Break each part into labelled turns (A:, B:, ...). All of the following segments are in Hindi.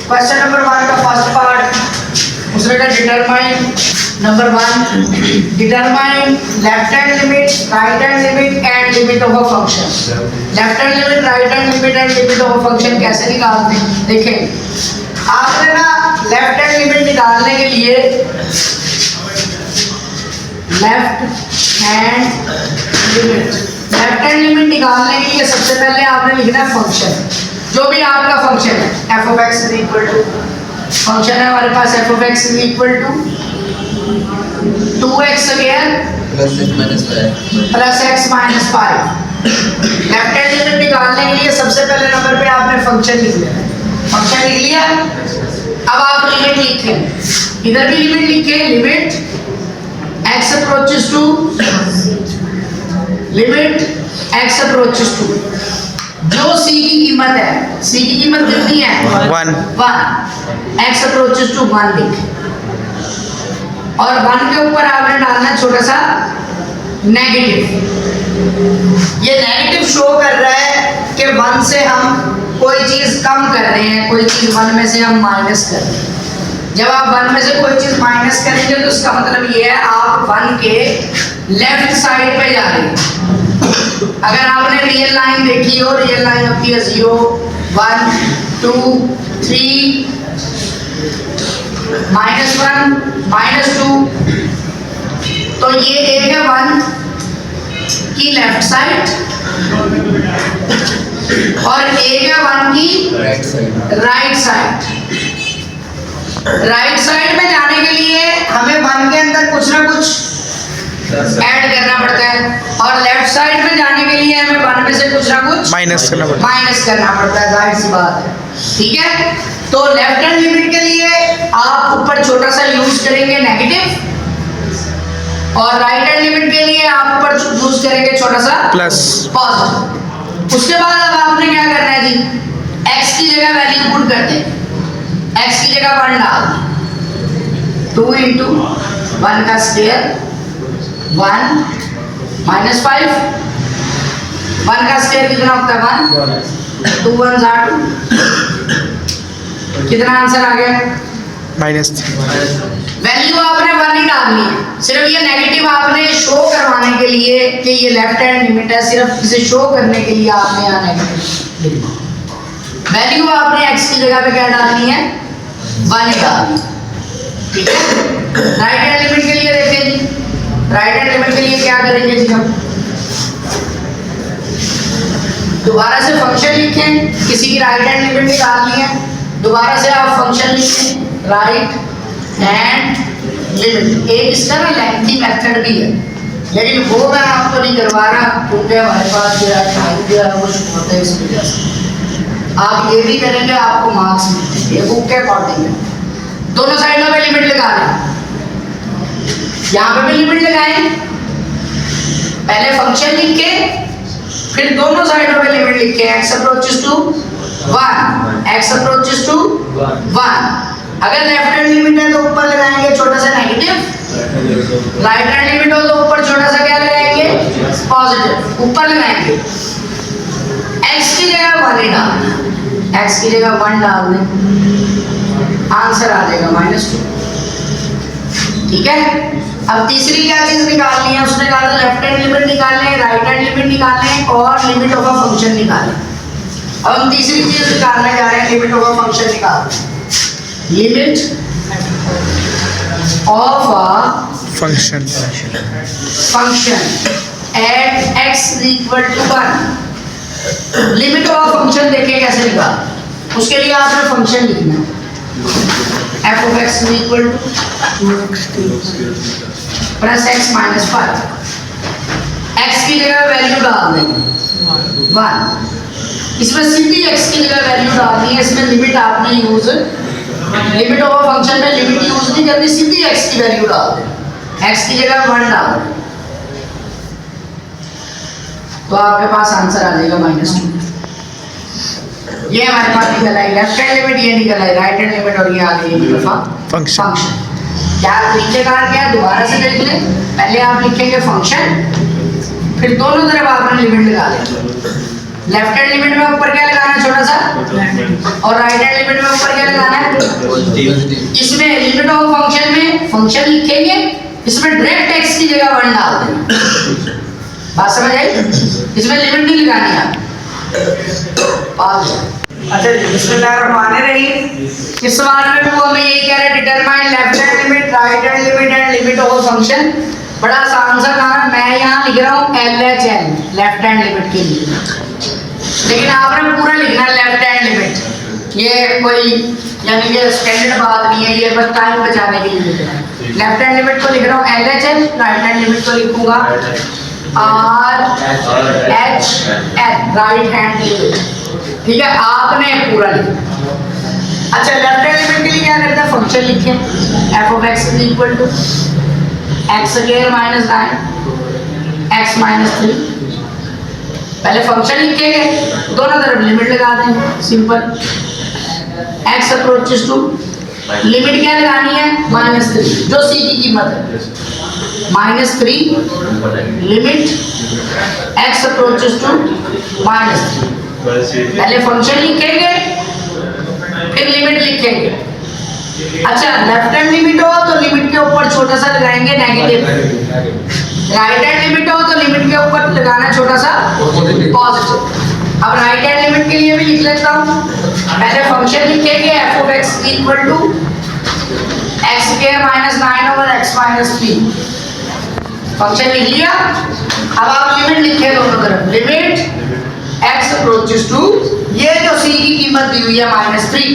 A: क्वेश्चन नंबर 1 का फर्स्ट पार्ट उसने कहा determine number 1 determine left hand limit right hand limit and limit of a function. Left hand limit right hand limit and limit of a function कैसे निकालते हैं? देखें आपने ना लेफ्ट हैंड लिमिट निकालने के लिए लेफ्ट हैंड लिमिट निकालने के लिए सबसे पहले आपने लिखना है फंक्शन। जो भी आपका फंक्शन है f of x is equal to function है हमारे पास f of x is equal to 2x square plus x minus 5। Left hand limit निकालने के लिए सबसे पहले नंबर पे आपने फंक्शन लिख लेना है। फंक्शन लिख लिया, अब आप लिमिट लिखें, इधर भी लिमिट लिखें, limit x approaches to limit x approaches to जो c की कीमत है, c की कीमत कितनी है 1 x अप्रोचेस टू 1 लिख और 1 के ऊपर आपने डालना छोटा सा नेगेटिव। ये नेगेटिव शो कर रहा है कि 1 से हम कोई चीज कम कर रहे हैं, कोई चीज 1 में से हम माइनस कर रहे हैं। जब आप 1 में से कोई चीज माइनस करेंगे तो उसका मतलब ये है आप 1 के लेफ्ट साइड पे जा रहे हैं। अगर आपने रियल लाइन देखी हो, रियल लाइन होती है 0 1 2 3 -1 -2, तो ये एक है 1 की लेफ्ट साइड और एक है 1 की राइट साइड। राइट साइड में जाने के लिए हमें 1 के अंदर कुछ ना कुछ ऐड करना पड़ता है और लेफ्ट साइड में जाने के लिए हमें 1 में से कुछ ना कुछ माइनस करना पड़ता है। जाहिर सी बात है, ठीक है। तो लेफ्ट हैंड लिमिट के लिए आप ऊपर छोटा सा यूज करेंगे नेगेटिव और राइट हैंड लिमिट के लिए आप ऊपर यूज करेंगे छोटा सा प्लस पॉजिटिव। उसके बाद अब आपने क्या करना है जी, x की जगह वैल्यू पुट कर दें, x की जगह 1 डाल दें। 2 इंटू 1 का स्क्वायर 1 माइनस 5, 1 का स्क्वायर कितना होता है 1, 2 1 2, कितना आंसर आ गया -3। वैल्यू आपने 1 ही डालनी है, सिर्फ ये नेगेटिव आपने शो करवाने के लिए कि ये लेफ्ट हैंड लिमिट है, सिर्फ इसे शो करने के लिए आपने यहाँ नेगेटिव वैल्यू आपने x की जगह पे क्या डालनी है 1 ही डालनी, ठीक है। राइट हैंड लिमिट के लिए देखें जी, राइट हैंड लिमिट के लिए क्या करेंगे जी, हम दोबारा से फंक्शन लिखें, किसी की राइट हैंड लिमिट निकालनी है, दोबारा से आप फंक्शन लिखें राइट हैंड लिमिट। एक इसका ना लेंथी मेथड भी है, लेकिन वो मैं आपको नहीं करवा रहा क्योंकि हमारे पास जो है टाइम जो है वो होता है, इस वजह से आप ये भी करेंगे आपको मार्क्स मिलते हैं बुक के अकॉर्डिंग है। दोनों साइडों पे लिमिट लगा लें, यहाँ पे भी लिमिट लगाएं, पहले फंक्शन लिख के फिर दोनों साइडों पे लिमिट लिख के x approaches to 1 x approaches to 1। अगर लेफ्ट हैंड लिमिट है तो ऊपर लगाएंगे छोटा सा नेगेटिव, राइट हैंड लिमिट हो तो ऊपर छोटा सा क्या लगाएंगे पॉजिटिव, ऊपर लगाएंगे। x की जगह 1 ही डालना, x की जगह 1 डाल दें, आंसर आ जाएगा -2, ठीक है। अब तीसरी क्या चीज निकालनी है, उसने कहा था लेफ्ट हैंड लिमिट निकालने, राइट हैंड लिमिट निकालने और लिमिट ऑफ अ फंक्शन निकालने। अब हम तीसरी चीज निकालने जा रहे हैं, लिमिट ऑफ अ फंक्शन निकालने। Limit of a function at x equal to 1। Limit of a function देखें कैसे निकाल, उसके लिए आपने फंक्शन लिखना है f of x is equal to 2x x minus 5। x की जगह वैल्यू डाल देंगे 1, इसमें सीधी x की जगह वैल्यू डालनी है, इसमें लिमिट आपने use limit of a function में लिमिट यूज नहीं करनी, सीधी x की वैल्यू डाल दें, x की जगह 1 डाल दें तो आपके पास आंसर आ जाएगा -2। ये हमारे पास निकल आई लेफ्ट हैंड लिमिट, ये निकल आई राइट हैंड लिमिट और ये आ गई लिमिट ऑफ फंक्शन। क्या नीचे कहा गया दोबारा से देख लें, पहले आप लिखेंगे फंक्शन फिर दोनों तरफ आपने लिमिट लगा लेंगे। लेफ्ट हैंड लिमिट में ऊपर क्या लगाना है छोटा सा, और राइट हैंड लिमिट में ऊपर क्या लगाना है। इसमें लिमिट ऑफ फंक्शन में फंक्शन लिखेंगे, इसमें डायरेक्ट x की जगह 1 डाल देना। बात समझ आई? इसमें लिमिट नहीं लगानी है। अच्छा बिस्मिल्लाहिर्रहमानिर्रहीम। इस सवाल में वो हमें यही कह रहे हैं, determine left hand limit, right hand limit and limit of function. बड़ा आसान सा काम है, मैं यहाँ लिख रहा हूँ LHL लेफ्ट हैंड लिमिट के लिए, लेकिन आपने पूरा लिखना है लेफ्ट हैंड लिमिट। ये कोई यानी कि स्टैंडर्ड बात नहीं है, ये बस टाइम बचाने के लिए लिखना है। लेफ्ट हैंड लिमिट को लिख रहा हूँ LHL, राइट हैंड लिमिट को लिखूंगा RHL राइट हैंड लिमिट। ठीक है, आपने पूरा लिखना। अच्छा लेफ्ट हैंड लिमिट के लिए क्या करते हैं, फंक्शन लिखें f of x is equal to x square minus 9 x minus 3। पहले फंक्शन लिखेंगे, दोनों तरफ लिमिट लगा दें, simple. x approaches to, limit क्या लगानी है, -3 जो c की कीमत है, -3 लिमिट x अप्रोचेस टू -3। पहले फंक्शन लिखेंगे फिर लिमिट लिखेंगे। अच्छा लेफ्ट हैंड लिमिट हो तो लिमिट के ऊपर छोटा सा लगाएंगे नेगेटिव, राइट हैंड लिमिट हो तो लिमिट के ऊपर लगाना छोटा सा पॉजिटिव। अब राइट हैंड लिमिट के लिए भी लिख लेता हूँ, पहले फंक्शन लिखेंगे f of x equal to x square minus 9 over x minus 3। Function लिख लिया, अब आप लिमिट लिखे दोनों तरफ, लिमिट x अप्रोचेस टू, ये जो c की कीमत दी हुई है -3।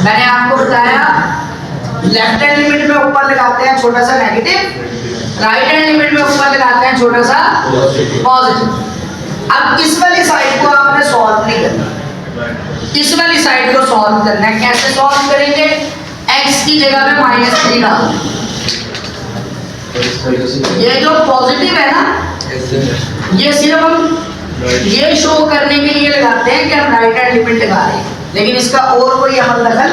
A: मैंने आपको बताया लेफ्ट हैंड लिमिट में ऊपर लगाते हैं छोटा सा नेगेटिव, राइट हैंड लिमिट में ऊपर लगाते हैं छोटा सा पॉजिटिव। अब इस वाली साइड को आपने सॉल्व नहीं करना, इस वाली साइड को सॉल्व करना है। कैसे सॉल्व करेंगे, x की जगह पे -3 डाल दें। ये जो पॉजिटिव है ना, ये सिर्फ हम ये शो करने के लिए लगाते हैं कि हम राइट हैंड लिमिट लगा रहे हैं, लेकिन इसका और कोई अमल दखल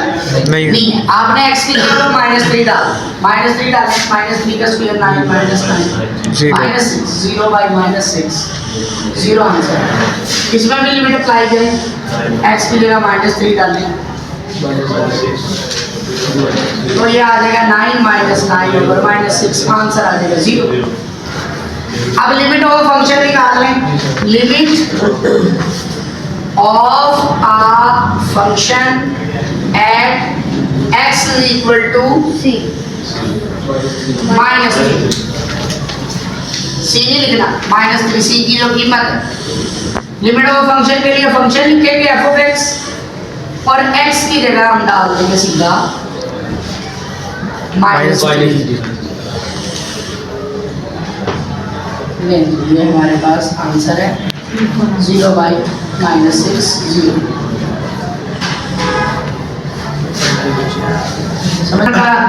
A: नहीं है। आपने x की जगह -3 डाल, -3 डालें, -3 का स्क्वायर 9 -9 -0 बाय -6 0 आंसर। इसमें भी लिमिट अप्लाई करें, x की जगह -3 डालें तो ये आ जाएगा 9 -9 ओवर -6, आंसर आ जाएगा 0। अब लिमिट ऑफ फंक्शन निकाल लें, limit of a function at x is equal to c -3। c नहीं लिखना, -3 c की जो कीमत है। लिमिट ऑफ फंक्शन के लिए फंक्शन लिखेंगे f of x, और x की जगह हम डाल देंगे सीधा -3। ये हमारे पास आंसर है 0 बाई -6 0। समझ में आया?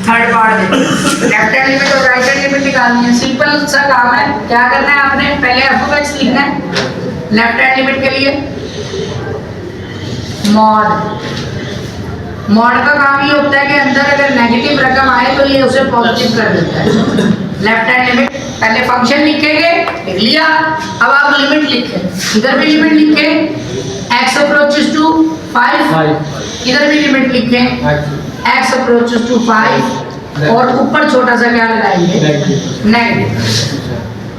A: थर्ड पार्ट देखो, लेफ्ट हैंड लिमिट और राइट हैंड लिमिट निकालनी है। सिंपल सा काम है, क्या करना है आपने, पहले f of x लिखना है लेफ्ट हैंड लिमिट के लिए, मॉड का काम ये होता है कि अंदर अगर नेगेटिव रकम आए तो ये उसे पॉजिटिव कर देता है। लेफ्ट हैंड लिमिट, पहले फंक्शन लिखेंगे, लिख लिया। अब आप लिमिट लिखें, इधर भी लिमिट लिखें x अप्रोचेस टू 5, इधर भी लिमिट लिखें x अप्रोचेस टू 5, और ऊपर छोटा सा क्या लगाएंगे, नेगेटिव।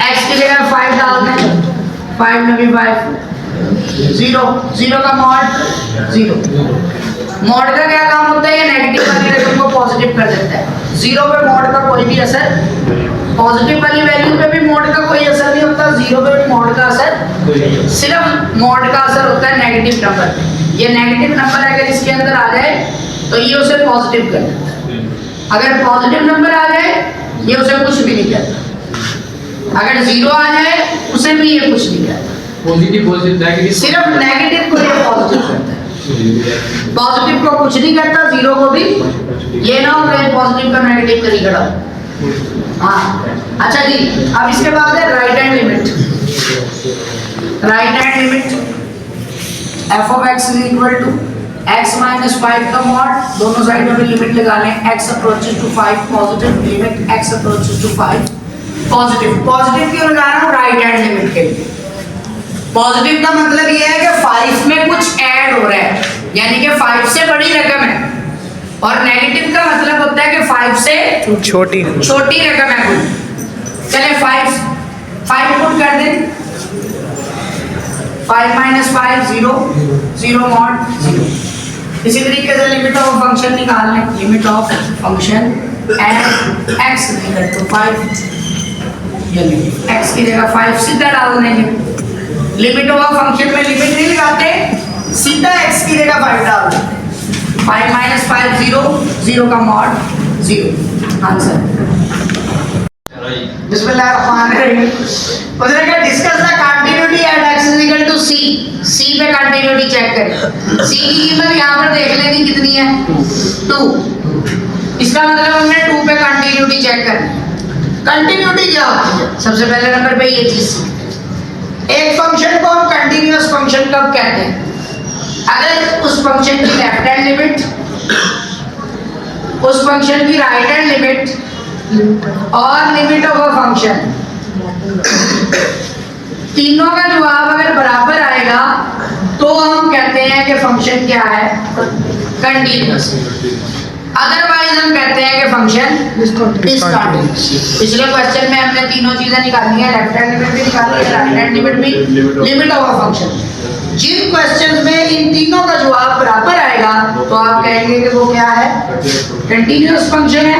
A: x की जगह 5 डालना है, 5 में भी 5, 0 का मॉड 0। मॉड का क्या काम होता है, ये नेगेटिव वाली रकम को पॉजिटिव कर देता है। 0 पे मॉड का कोई भी असर, पॉजिटिव वाली वैल्यू पे भी मॉड का कोई असर नहीं होता, 0 पे भी मॉड का असर, सिर्फ मॉड का असर होता है नेगेटिव नंबर पे। ये नेगेटिव नंबर अगर इसके अंदर आ जाए तो ये उसे पॉजिटिव कर देता है, अगर पॉजिटिव नंबर आ जाए ये उसे कुछ भी नहीं करता, अगर 0 आ जाए उसे भी ये कुछ नहीं करता।
B: पॉजिटिव नेगेटिव,
A: सिर्फ नेगेटिव को ये पॉजिटिव करता है, पॉजिटिव को कुछ नहीं करता, 0 को भी। ये ना हो कि पॉजिटिव का नेगेटिव करी खड़ा। हाँ अच्छा जी, अब इसके बाद है right hand limit. Right hand limit f of x is equal to x minus 5 का मॉड, दोनों साइडों में लिमिट लगा लें, x approaches to 5 positive, limit x approaches to 5 positive. Positive क्यों लगा रहा हूँ, राइट हैंड लिमिट के लिए। पॉजिटिव का मतलब ये है कि 5 में कुछ ऐड हो रहा है, यानी कि 5 से बड़ी रकम है, और नेगेटिव का मतलब होता है कि 5 से छोटी रकम है कोई। चले 5 पुट कर दें, 5 - 5 0 0 mod 0। इसी तरीके से लिमिट ऑफ फंक्शन निकाल लें, limit of function and x equal to 5, x की जगह 5 सीधा डाल देंगे। लिमिट ऑफ फंक्शन में लिमिट नहीं लगाते, सीधा x की जगह 5 डाल दें। 5 - 5 0 0 का mod 0 आंसर। बिस्मिल्लाहिर्रहमानिर्रहीम। उसने कहा discuss the continuity at x is equal to c। c पे कंटिन्यूटी चेक करें। c की कीमत यहां पर देख लें कि कितनी है, 2। इसका मतलब हमने 2 पे कंटिन्यूटी चेक करनी है। कंटिन्यूटी क्या होती है? सबसे पहले नंबर पे ये चीज, एक फंक्शन को हम कंटीन्यूअस फंक्शन कब कहते हैं? अगर उस फंक्शन की लेफ्ट हैंड लिमिट, उस फंक्शन की राइट हैंड लिमिट और लिमिट ऑफ अ फंक्शन, तीनों का जवाब अगर बराबर आएगा तो हम कहते हैं कि फंक्शन क्या है, कंटीन्यूअस। अदरवाइज हम कहते हैं कि फंक्शन डिसकंटीन्यूअस। पिछले क्वेश्चन में हमने तीनों चीजें निकाली हैं, लेफ्ट हैंड लिमिट भी निकाली है, राइट हैंड लिमिट भी, लिमिट ऑफ अ फंक्शन। जिन क्वेश्चन में इन तीनों का जवाब बराबर आएगा तो आप कहेंगे कि वो क्या है, कंटीन्यूअस फंक्शन है।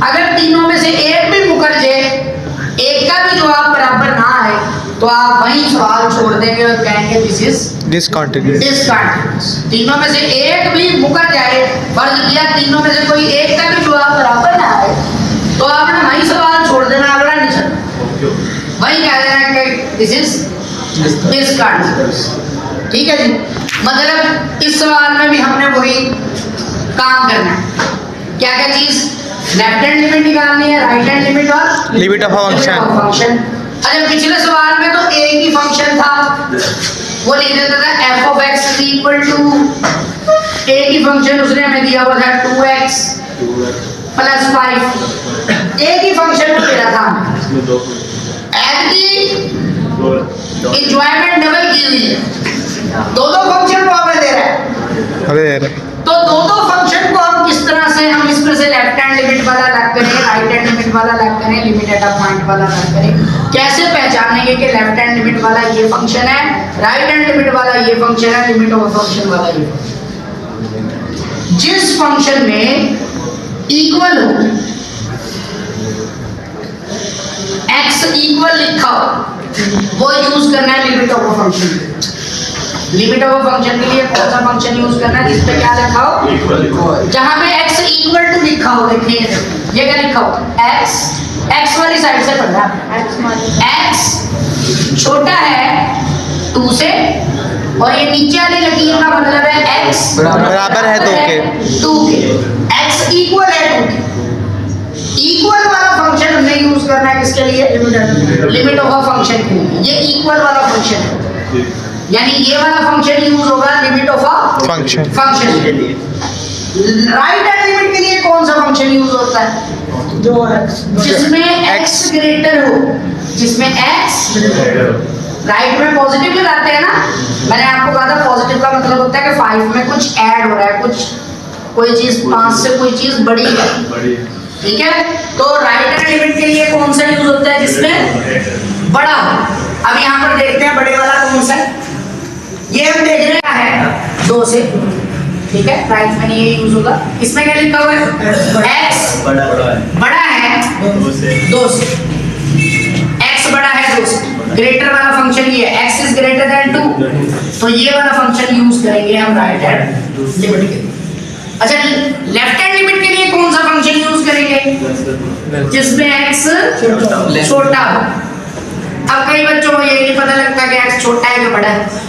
A: अगर तीनों में से एक भी मुकर जाए, एक का भी जवाब बराबर ना आए, तो आप वही सवाल छोड़ देंगे और कहेंगे दिस इज डिसकंटीन्यूअस। तीनों में से एक भी मुकर जाए, फर्ज किया तीनों में से कोई एक का भी जवाब बराबर ना आए, तो आपने वही सवाल छोड़ देना, अगला नहीं चलना, वही कह देना कि दिस इज डिसकंटीन्यूअस। ठीक है जी। मतलब इस सवाल में भी हमने वही काम करना है। क्या क्या चीज, लेफ्ट हैंड लिमिट निकालनी है, राइट हैंड लिमिट और
B: लिमिट ऑफ फंक्शन।
A: अच्छा, पिछले सवाल में तो एक ही फंक्शन था, वो लिख देता था f of x is equal to, एक ही फंक्शन उसने हमें दिया हुआ था 2x + 5, एक ही फंक्शन को दे रहा था। एंजॉयमेंट डबल की हुई है, दो फंक्शन को हमें दे रहा है। तो दो फंक्शन को हम किस तरह से, हम इसमें से लेफ्ट हैंड लिमिट वाला अलग करें, राइट हैंड लिमिट वाला अलग करें, लिमिट एट अ पॉइंट वाला अलग करें, कैसे पहचानेंगे कि लेफ्ट हैंड लिमिट वाला ये फंक्शन है, राइट हैंड लिमिट वाला ये फंक्शन है, लिमिट ऑफ फंक्शन वाला ये फंक्शन। जिस फंक्शन में इक्वल हो, x इक्वल लिखा हो, वो यूज करना है limit of function. Limit of function के लिए कौन सा फंक्शन यूज करना है जिसपे क्या लिखा हो, जहां पे x इक्वल टू लिखा हो। देखिए ये क्या लिखा हो, x वाली साइड से पढ़ना, x छोटा है 2 से, और ये नीचे वाली लकीर का मतलब है x
B: बराबर है 2 के।
A: x इक्वल है 2 के। इक्वल वाला फंक्शन हमने यूज करना है किसके लिए, लिमिट ऑफ फंक्शन के लिए। ये इक्वल वाला फंक्शन है, यानी ये वाला फंक्शन यूज होगा लिमिट ऑफ अ फंक्शन के लिए। राइट हैंड लिमिट के लिए कौन सा फंक्शन यूज होता है, जिसमें x ग्रेटर हो, जिसमें x राइट में पॉजिटिव लगाते हैं ना। मैंने आपको कहा था पॉजिटिव का मतलब होता है कि 5 में कुछ ऐड हो रहा है, कुछ कोई चीज 5 से कोई चीज बड़ी है। ठीक है, तो राइट हैंड लिमिट के लिए कौन सा यूज होता है, जिसमें बड़ा हो। अब यहाँ पर देखते हैं बड़े वाला कौन सा है, ये हम देख रहे हैं 2 से। ठीक है, राइट में ये यूज होगा। इसमें क्या लिखा हुआ है, x बड़ा है 2 से, x बड़ा है 2 से। ग्रेटर वाला फंक्शन ये है, x इज ग्रेटर देन 2, तो ये वाला फंक्शन यूज करेंगे हम राइट हैंड लिमिट के लिए। अच्छा, लेफ्ट हैंड लिमिट के लिए कौन सा फंक्शन यूज करेंगे, जिसमें x छोटा हो। अब कई बच्चों को ये नहीं पता लगता कि x छोटा है कि बड़ा है।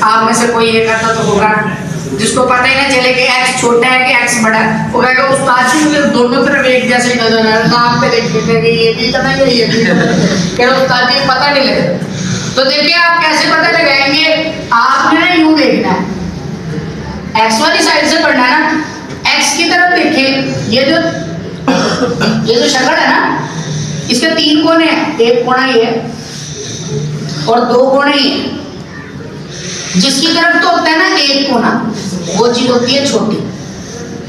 A: आप में से कोई ये करता तो होगा, जिसको पता ही ना चले कि x छोटा है कि x बड़ा है, वो कहेगा उस्ताद जी मुझे दोनों तरफ एक जैसे नजर आ रहा है, नाम पे देख के ये भी करना है ये भी करना है, कह उस्ताद जी पता नहीं लगे। तो देखिए आप कैसे पता लगाएंगे, आपने ना यूं देखना है, x वाली साइड से पढ़ना है ना, x की तरफ देखिए, ये जो शक्ल है ना, इसके 3 कोने हैं, एक कोना ये और दो कोने ही हैं। जिसकी तरफ तो होता है ना एक कोना, वो चीज होती है छोटी।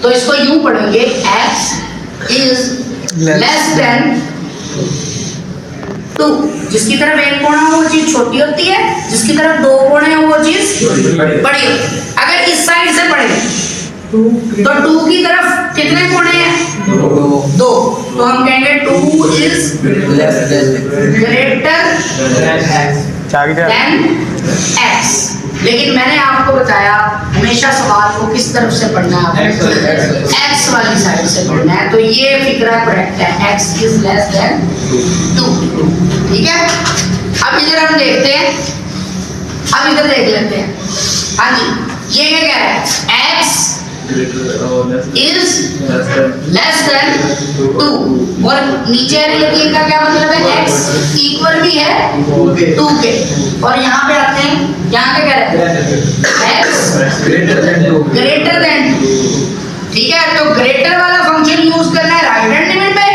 A: तो इसको यूं पढ़ेंगे, x इज लेस देन 2। जिसकी तरफ एक कोना हो वो चीज छोटी होती है, जिसकी तरफ दो कोने हो वो चीज बड़ी होती है। अगर इस साइड से पढ़े तो 2 की तरफ कितने कोने हैं? 2। तो हम कहेंगे 2 इज ग्रेटर देन x। लेकिन मैंने आपको बताया हमेशा सवाल को किस तरफ से पढ़ना है, x वाली साइड से पढ़ना है। तो ये फिक्रा करेक्ट है, x इज लेस देन 2। ठीक है, अब इधर हम देखते हैं, अब इधर देख लेते हैं। हाँ जी, ये क्या कह रहा है? x is less than 2। और नीचे लिखने का क्या मतलब है? x इक्वल भी है 2 के। और यहाँ पे आते हैं, यहाँ पे क्या रहता है? x greater than 2। ठीक है, तो ग्रेटर वाला फंक्शन यूज करना है राइट हैंड लिमिट पे,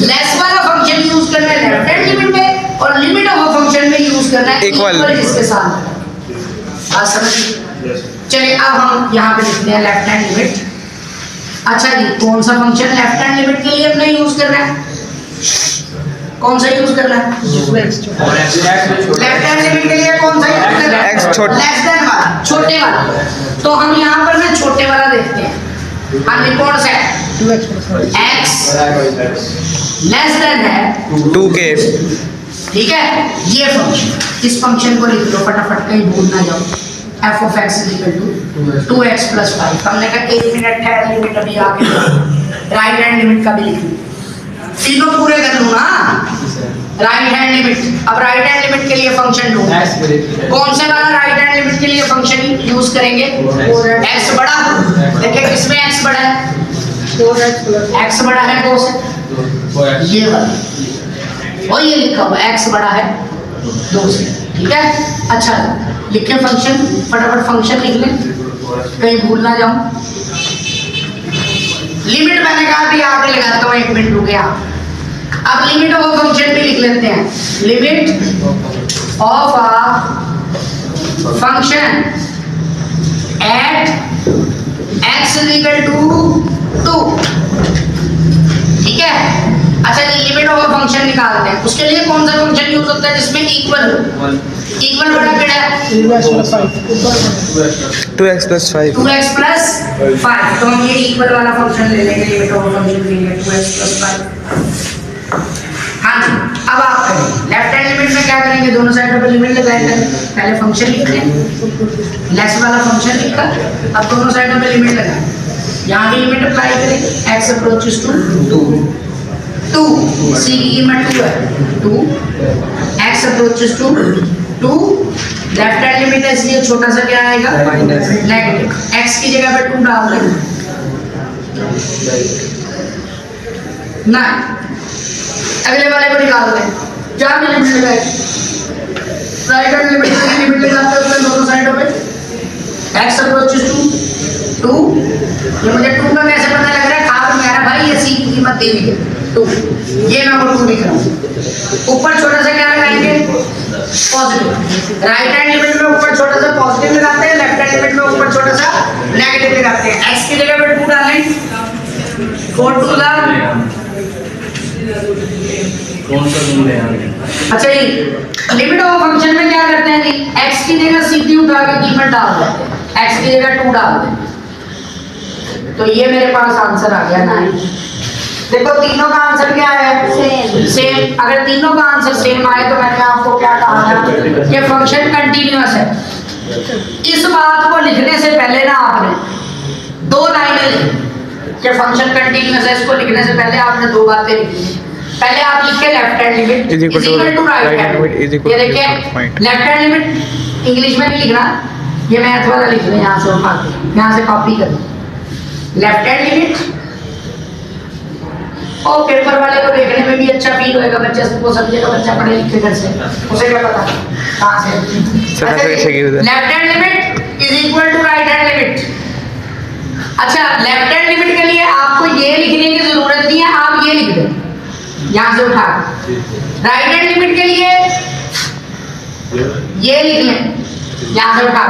A: लेस वाला फंक्शन यूज करना है लेफ्ट हैंड लिमिट पे, और लिमिट ऑफ अ फंक्शन में यूज करना है इक्वल जिसके साथ। बात समझिए? चलिए अब हम यहाँ पे लिखते हैं लेफ्ट हैंड लिमिट। अच्छा जी, कौन सा फंक्शन लेफ्ट हैंड लिमिट के लिए हमने यूज करना है? कौन सा यूज करना है? लेफ्ट हैंड लिमिट के लिए कौन सा यूज करना है?
B: x छोटा,
A: लेस देन वाला, छोटे वाला। तो हम यहाँ पर ना छोटे वाला देखते हैं। हाँ, कौन सा है? x लेस देन है
B: 2 के।
A: ठीक है, ये फंक्शन, इस फंक्शन को लिख लो फटाफट, कहीं भूल ना जाओ। f of x is equal to 2x plus 5। हमने कहा 1 मिनट है, लिमिट अभी आके राइट हैंड लिमिट का भी लिख लो, तीनों पूरे कर लूँ ना। राइट हैंड लिमिट, अब राइट हैंड लिमिट के लिए फंक्शन ढूंढो। कौन से वाला राइट हैंड लिमिट के लिए फंक्शन यूज करेंगे? x बड़ा, देखिए किसमें x बड़ा है? x बड़ा है 2 से, ये वाला, और ये लिखा हुआ x बड़ा है 2 से। ठीक है, अच्छा लिखे फंक्शन, फटाफट फंक्शन लिख लें, कहीं भूल ना जाऊं। लिमिट मैंने कहा भी आगे लगाता हूं, 1 मिनट रुके आप। अब लिमिट ऑफ अ फंक्शन भी लिख लेते हैं। Limit of a function at x is equal to 2। ठीक है, अच्छा जी, लिमिट ऑफ अ फंक्शन निकालते हैं। उसके लिए कौन सा फंक्शन यूज होता है जिसमें इक्वल हो? इक्वल बड़ा क्या है?
B: 2x plus 5।
A: 2x plus 5। तो हम ये इक्वल वाला फंक्शन ले लेंगे, लिमिट ऑफ फंक्शन के लिए 2x plus 5। हाँ जी, अब आप करें लेफ्ट हैंड लिमिट में क्या करेंगे? दोनों साइडों पर लिमिट लगाएंगे। पहले फंक्शन लिखते हैं, लेस वाला फंक्शन लिखा, अब दोनों साइडों पर लिमिट लगाएं। यहाँ भी लिमिट अप्लाई करें, x अप्रोचेस टू 2, c की कीमत 2 है, 2, x approaches to 2, left hand limit है इसलिए छोटा सा क्या आएगा? नेगेटिव। x की जगह पे 2 डाल दें ना, अगले वाले को निकाल दें। क्या लिमिट लगाए? राइट हैंड लिमिट की लिमिट लगाते हैं उसमें दोनों साइडों पे, x अप्रोचेस टू 2। ये मुझे 2 का कैसे पता लग रहा है? आप मेरा भाई ये c की कीमत दे दी 2, ये मैं वो 2 लिख रहा हूँ। ऊपर छोटा सा क्या लगाएंगे? पॉजिटिव। राइट हैंड लिमिट में ऊपर छोटा सा पॉजिटिव लगाते हैं, लेफ्ट हैंड लिमिट में ऊपर छोटा सा नेगेटिव लगाते हैं। x की जगह पे 2 डालें, 4 2 दा
C: कौन सा रूल है यहाँ?
A: अच्छा जी, लिमिट ऑफ फंक्शन में क्या करते हैं जी? x की जगह सीधी उठा के कीमत डाल देते हैं, x की जगह 2 डाल देते हैं। तो ये मेरे पास आंसर आ गया 9। देखो तीनों का आंसर क्या है? सेम। अगर तीनों का आंसर सेम आए तो मैंने आपको क्या कहा था? ये फंक्शन कंटीन्यूअस है। इस बात को लिखने से पहले ना आपने 2 लाइनें लिखी कि फंक्शन कंटीन्यूअस है। इसको लिखने से पहले आपने 2 बातें लिखी। पहले आप लिखे left hand limit is equal to right hand limit. ये देखिए लेफ्ट हैंड लिमिट इंग्लिश में नहीं लिखना, ये मैथ वाला लिख रहे हैं, यहाँ से उठा के यहाँ से कॉपी कर लेफ्ट हैंड लिमिट। और पेपर वाले को देखने में भी अच्छा फील होएगा, बच्चे को समझेगा, बच्चा पढ़े लिखे घर से, उसे क्या पता कहाँ से। Left hand limit is equal to right hand limit. अच्छा, लेफ्ट हैंड लिमिट के लिए आपको ये लिखने की जरूरत नहीं है, आप ये लिख दें यहाँ से उठा। राइट हैंड लिमिट के लिए ये लिख लें, यहाँ से उठा,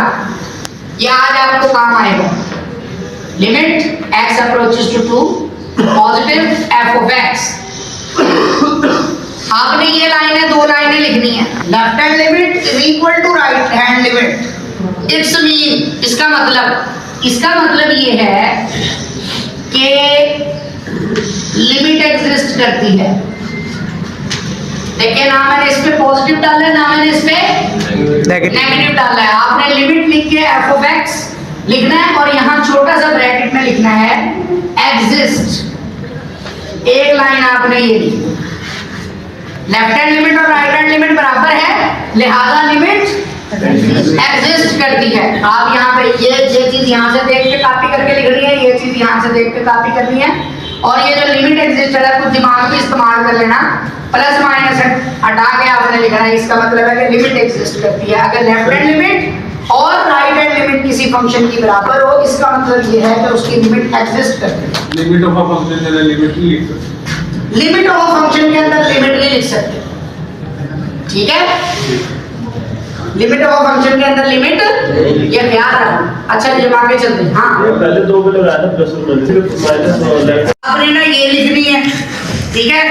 A: ये आज आपको काम आएगा। Limit x approaches to 2 positive f of x। आपने ये लाइनें, दो लाइनें लिखनी है। Left hand limit is equal to right hand limit. It's mean, इसका मतलब ये है कि लिमिट एग्जिस्ट करती है। देखिए, ना मैंने इस पे पॉजिटिव डाला है, ना मैंने इस पे नेगेटिव डाला है। आपने लिमिट लिख के f ऑफ x लिखना है और यहाँ छोटा सा ब्रैकेट में लिखना है एग्जिस्ट। एक लाइन आपने ये लिखी, लेफ्ट हैंड लिमिट और राइट हैंड लिमिट बराबर है, लिहाजा लिमिट एग्जिस्ट करती है। आप यहाँ पे ये चीज यहाँ से देख के कॉपी करके लिखनी है, ये चीज यहाँ से देख के कॉपी करनी है। और ये जो लिमिट एग्जिस्टेड है, कुछ दिमाग भी इस्तेमाल कर लेना, प्लस माइनस हटा के आपने लिखना है। इसका मतलब है कि लिमिट एग्जिस्ट करती है। अगर लेफ्ट हैंड लिमिट और राइट हैंड लिमिट किसी फंक्शन की बराबर हो, इसका मतलब ये है कि उसकी लिमिट एग्जिस्ट करती है।
D: लिमिट ऑफ अ फंक्शन के अंदर लिमिट नहीं लिख सकते।
A: लिमिट ऑफ अ फंक्शन के अंदर लिमिट नहीं लिख सकते, ठीक है। लिमिट ऑफ फंक्शन के अंदर लिमिट, ये ध्यान रखना। अच्छा, जब आगे चलते हैं, हाँ
E: पहले दो में लगाया था प्लस माइनस।
A: आपने ना ये लिखनी है, ठीक है।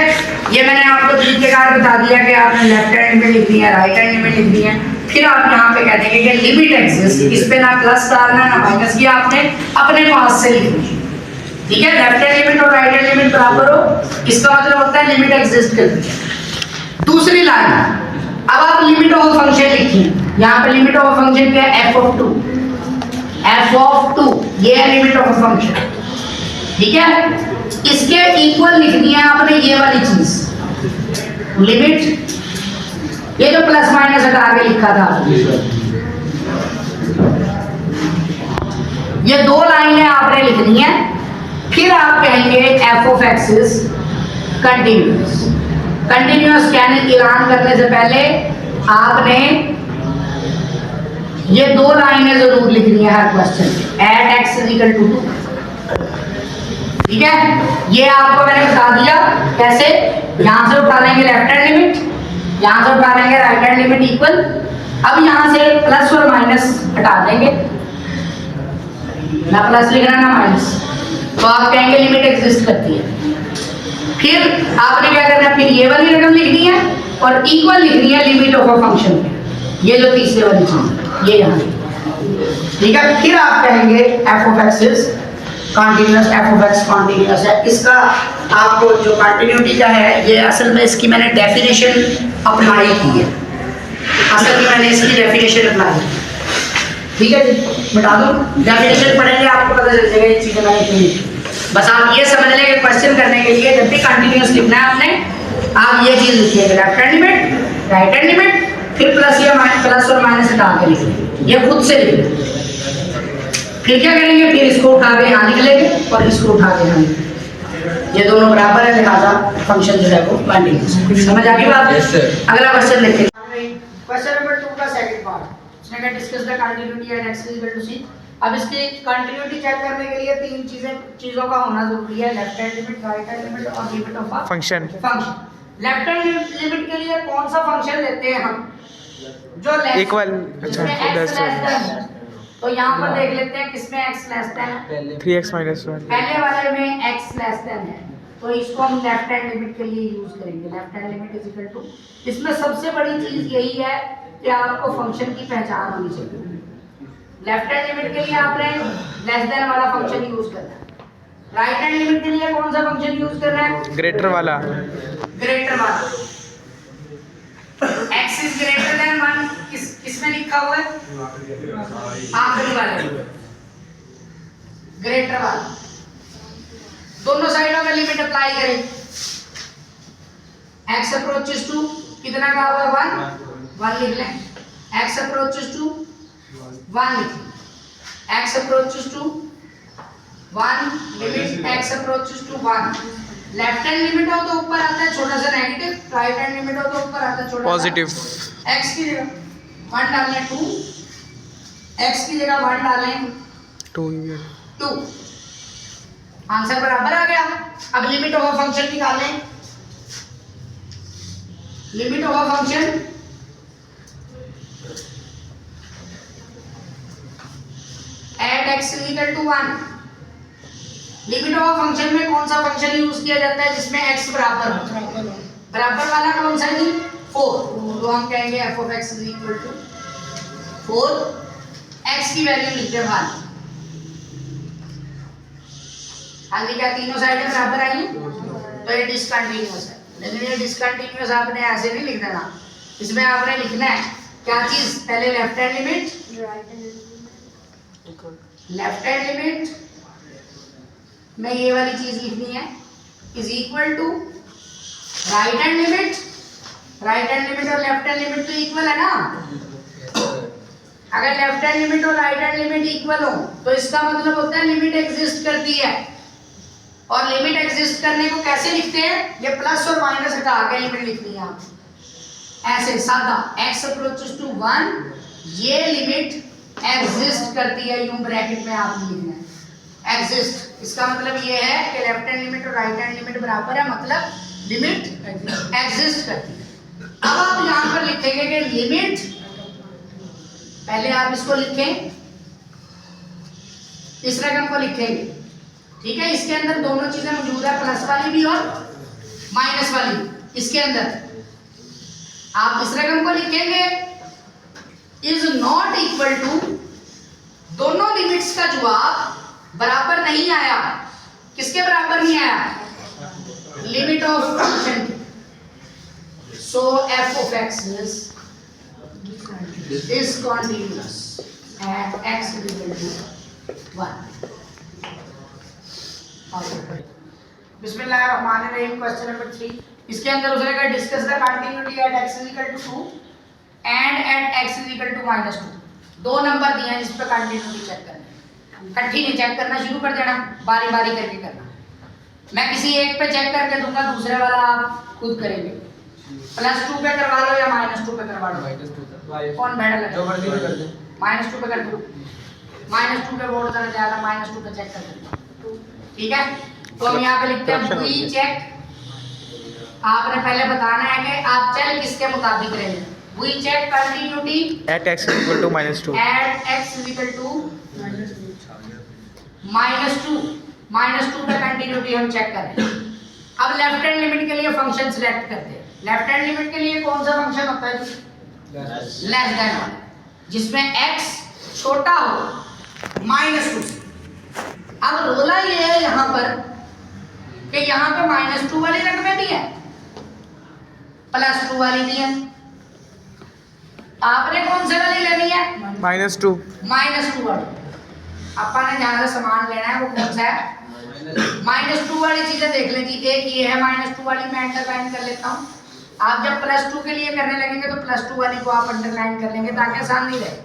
A: ये मैंने आपको तरीकेकार बता दिया कि आपने लेफ्ट हैंड में लिखनी है, राइट हैंड में लिखनी है। फिर आप यहाँ पे कह देंगे कि लिमिट एग्जिस्ट, इस पे ना प्लस डालना ना माइनस, ये आपने अपने पास से लिखनी है, ठीक है। लेफ्ट हैंड लिमिट और राइट हैंड लिमिट बराबर हो, इसका मतलब होता है लिमिट एग्जिस्ट करती है। दूसरी लाइन, अब आप लिमिट ऑफ फंक्शन लिखिए। यहाँ पे लिमिट ऑफ फंक्शन क्या है? f ऑफ 2, ये है लिमिट ऑफ फंक्शन, ठीक है। इसके इक्वल लिखनी है आपने ये वाली चीज, लिमिट, ये जो प्लस माइनस हटा के लिखा था, ये दो लाइनें आपने लिखनी है। फिर आप कहेंगे f of x is continuous. Continuous कहने ऐलान करने से पहले आपने ये दो लाइनें जरूर लिखनी है हर क्वेश्चन में, at x is equal to 2, ठीक है। ये आपको मैंने बता दिया कैसे। यहां से उठा लेंगे लेफ्ट हैंड लिमिट, यहां से उठा लेंगे राइट हैंड लिमिट इक्वल। अब यहां से प्लस और माइनस हटा देंगे, ना प्लस लिखना ना माइनस, तो आप कहेंगे लिमिट एग्जिस्ट करती है। फिर आपने क्या करना है, फिर ये वाली रकम लिखनी है और इक्वल लिखनी है लिमिट ऑफ अ फंक्शन, ये जो तीसरे वाली चीज, ये यहाँ, ठीक है। फिर आप कहेंगे f of x is continuous, f of x continuous है। इसका आपको जो कंटिन्यूटी का है, ये असल में इसकी मैंने डेफिनेशन अप्लाई की है, असल में मैंने इसकी डेफिनेशन अप्लाई की, ठीक है जी। बता दो, डेफिनेशन पढ़ेंगे आपको पता चल जाएगा ये चीजें मैंने क्यों लिखी। बस आप ये समझ लें कि क्वेश्चन करने के लिए जब भी कंटिन्यूअस लिखना है आपने, आप ये चीज लिखिएगा, left hand limit, right hand limit, फिर प्लस या प्लस और माइनस हटा के लिखिए, ये खुद से लिखिए। फिर क्या करेंगे, फिर इसको उठा के यहाँ लिख लेंगे और इसको उठा के यहाँ लिखेंगे। ये दोनों बराबर है, लिहाजा फंक्शन जो है वो कंटिन्यूअस। समझ आ गई बात?
C: Yes sir.
A: अगला क्वेश्चन देखते हैं, क्वेश्चन नंबर 2 का सेकंड पार्ट। उसने कहा discuss the continuity at x equal to c। अब इसकी कंटिन्यूटी चेक करने के लिए तीन चीजों का होना जरूरी है, left hand limit, right hand limit और limit of a
B: function.
A: Left hand limit के लिए कौन सा फंक्शन लेते हैं हम? जो
B: इक्वल, अच्छा,
A: x है। तो यहाँ पर देख लेते हैं किसमें x लेस देन है,
B: 3x माइनस 1।
A: पहले वाले में x लेस देन है, तो इसको हम लेफ्ट हैंड लिमिट के लिए यूज करेंगे। Left hand limit is equal to, इसमें सबसे बड़ी चीज यही है कि आपको फंक्शन की पहचान होनी चाहिए। लेफ्ट हैंड लिमिट के लिए आपने लेस देन वाला फंक्शन यूज करना है, राइट हैंड लिमिट के लिए कौन सा फंक्शन यूज करना है?
B: ग्रेटर वाला।
A: ग्रेटर वाला। x इज ग्रेटर देन 1 किसमें लिखा हुआ है? आखिरी वाले, ग्रेटर वाला। दोनों साइडों में लिमिट अप्लाई करें। x अप्रोचेस टू कितना का हुआ है? 1 लिख लें। x अप्रोचेस टू 1 लिख लें। x approaches to 1, limit x approaches to 1। Left hand limit हो तो ऊपर आता है छोटा सा नेगेटिव, राइट हैंड लिमिट हो तो ऊपर आता है छोटा
B: पॉजिटिव।
A: x की जगह 1 डालें 2, x की जगह 1 डालें
B: 2।
A: 2, आंसर बराबर आ गया। अब लिमिट ऑफ अ फंक्शन निकालें। Limit of a function x equal to 1। Limit of function में कौन सा फंक्शन यूज किया जाता है जिसमें x बराबर हो? बराबर वाला कौन सा है? 4। तो हम कहेंगे f of x is equal to 4। x की वैल्यू लिखते हैं 1। आगे क्या तीनों साइडें बराबर आई तो ये डिसकंटीन्यूअस है। लेकिन ये डिसकंटीन्यूअस आपने ऐसे नहीं लिख देना, इसमें आपने लिखना है क्या चीज? पहले left hand limit, left hand limit में ये वाली चीज लिखनी है is equal to right hand limit. Right hand limit और लेफ्ट हैंड लिमिट तो इक्वल है ना। अगर लेफ्ट हैंड लिमिट और राइट हैंड लिमिट इक्वल हो तो इसका मतलब होता है लिमिट एग्जिस्ट करती है। और लिमिट एग्जिस्ट करने को कैसे लिखते हैं? ये प्लस और माइनस हटा के लिमिट लिखनी है आप ऐसे सादा। x अप्रोचेस टू 1, ये लिमिट एग्जिस्ट करती है, यूं ब्रैकेट में आप लिखना है एग्जिस्ट। इसका मतलब ये है कि लेफ्ट हैंड लिमिट और राइट हैंड लिमिट बराबर है, मतलब लिमिट एग्जिस्ट करती है। अब आप यहां पर लिखेंगे कि लिमिट, पहले आप इसको लिखें, इस रकम को लिखेंगे, ठीक है। इसके अंदर दोनों चीजें मौजूद है, प्लस वाली भी और माइनस वाली। इसके अंदर आप इस रकम को लिखेंगे इज नॉट इक्वल टू, दोनों लिमिट्स का जवाब बराबर नहीं आया। किसके बराबर नहीं आया? लिमिट ऑफ फंक्शन के। सो f of x is discontinuous at x is equal to 1। बिस्मिल्लाहिर्रहमानिर्रहीम। क्वेश्चन नंबर 3, इसके अंदर उसने कहा discuss the continuity at x is equal to 2 and at x is equal to -2। दो नंबर दिए हैं जिस पर कंटिन्यूटी चेक करना है। इकट्ठी नहीं चेक करना, शुरू कर देना, बारी बारी करके करना। मैं किसी एक पे चेक करके दूंगा, दूसरे वाला आप खुद करेंगे। +2 पे करवा लो या -2 पे करवा लो, कौन बेटर लगे?
B: जो मर्जी कर दे।
A: -2 पे कर दो, -2 पे वोट करना ज्यादा, -2 पे चेक कर दो, ठीक है। तो हम यहाँ पे लिखते हैं वी चेक। आपने पहले बताना है कि आप चल किसके मुताबिक रहेंगे। We check continuity
B: at x equal to -2।
A: At x equal to -2 पे कंटिन्यूटी हम चेक कर रहे हैं। अब लेफ्ट हैंड लिमिट के लिए फंक्शन सिलेक्ट करते हैं। लेफ्ट हैंड लिमिट के लिए कौन सा फंक्शन होता है? लेस देन 1, जिसमें x छोटा हो -2 से। अब रोला ये है यहाँ पर कि यहाँ पे -2 वाली रकमें भी है, +2 वाली भी है। आपने कौन से वाली लेनी है?
B: -2।
A: -2 वाली। अपन ने जहाँ से सामान लेना है वो कौन सा है? -2 वाली चीजें देख लें जी। एक ये है -2 वाली, मैं अंडरलाइन कर लेता हूँ। आप जब +2 के लिए करने लगेंगे तो +2 वाली को आप अंडरलाइन कर लेंगे ताकि आसान नहीं रहे,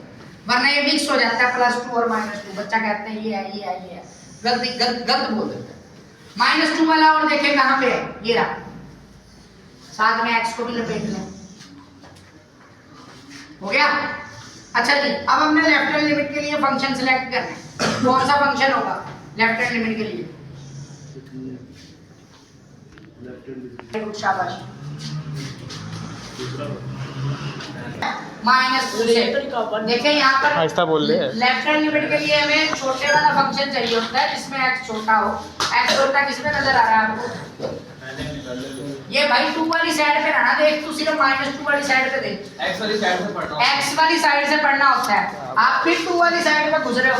A: वरना ये मिक्स हो जाता है +2 और -2। बच्चा कहते हैं ये है ये है ये है, गलत बोल देते हैं। -2 वाला और देखें कहाँ पे है, ये रहा, साथ में x को भी लपेट लें, हो गया। अच्छा जी, अब हमने लेफ्ट हैंड लिमिट के लिए फंक्शन सिलेक्ट करना है। कौन सा फंक्शन होगा लेफ्ट हैंड लिमिट के लिए? शाबाश। -2 से देखिए यहाँ पर
B: आहिस्ता बोल ले।
A: लेफ्ट हैंड लिमिट के लिए हमें छोटे वाला फंक्शन चाहिए होता है जिसमें x छोटा हो। x छोटा किसमें नजर आ रहा है आपको? ये भाई 2 वाली साइड पे रहना, देख तू सिर्फ -2 वाली साइड पे देख।
C: एक्स वाली साइड से पढ़ना,
A: x वाली साइड से पढ़ना होता है। आप फिर 2 वाली साइड पे घुस रहे हो,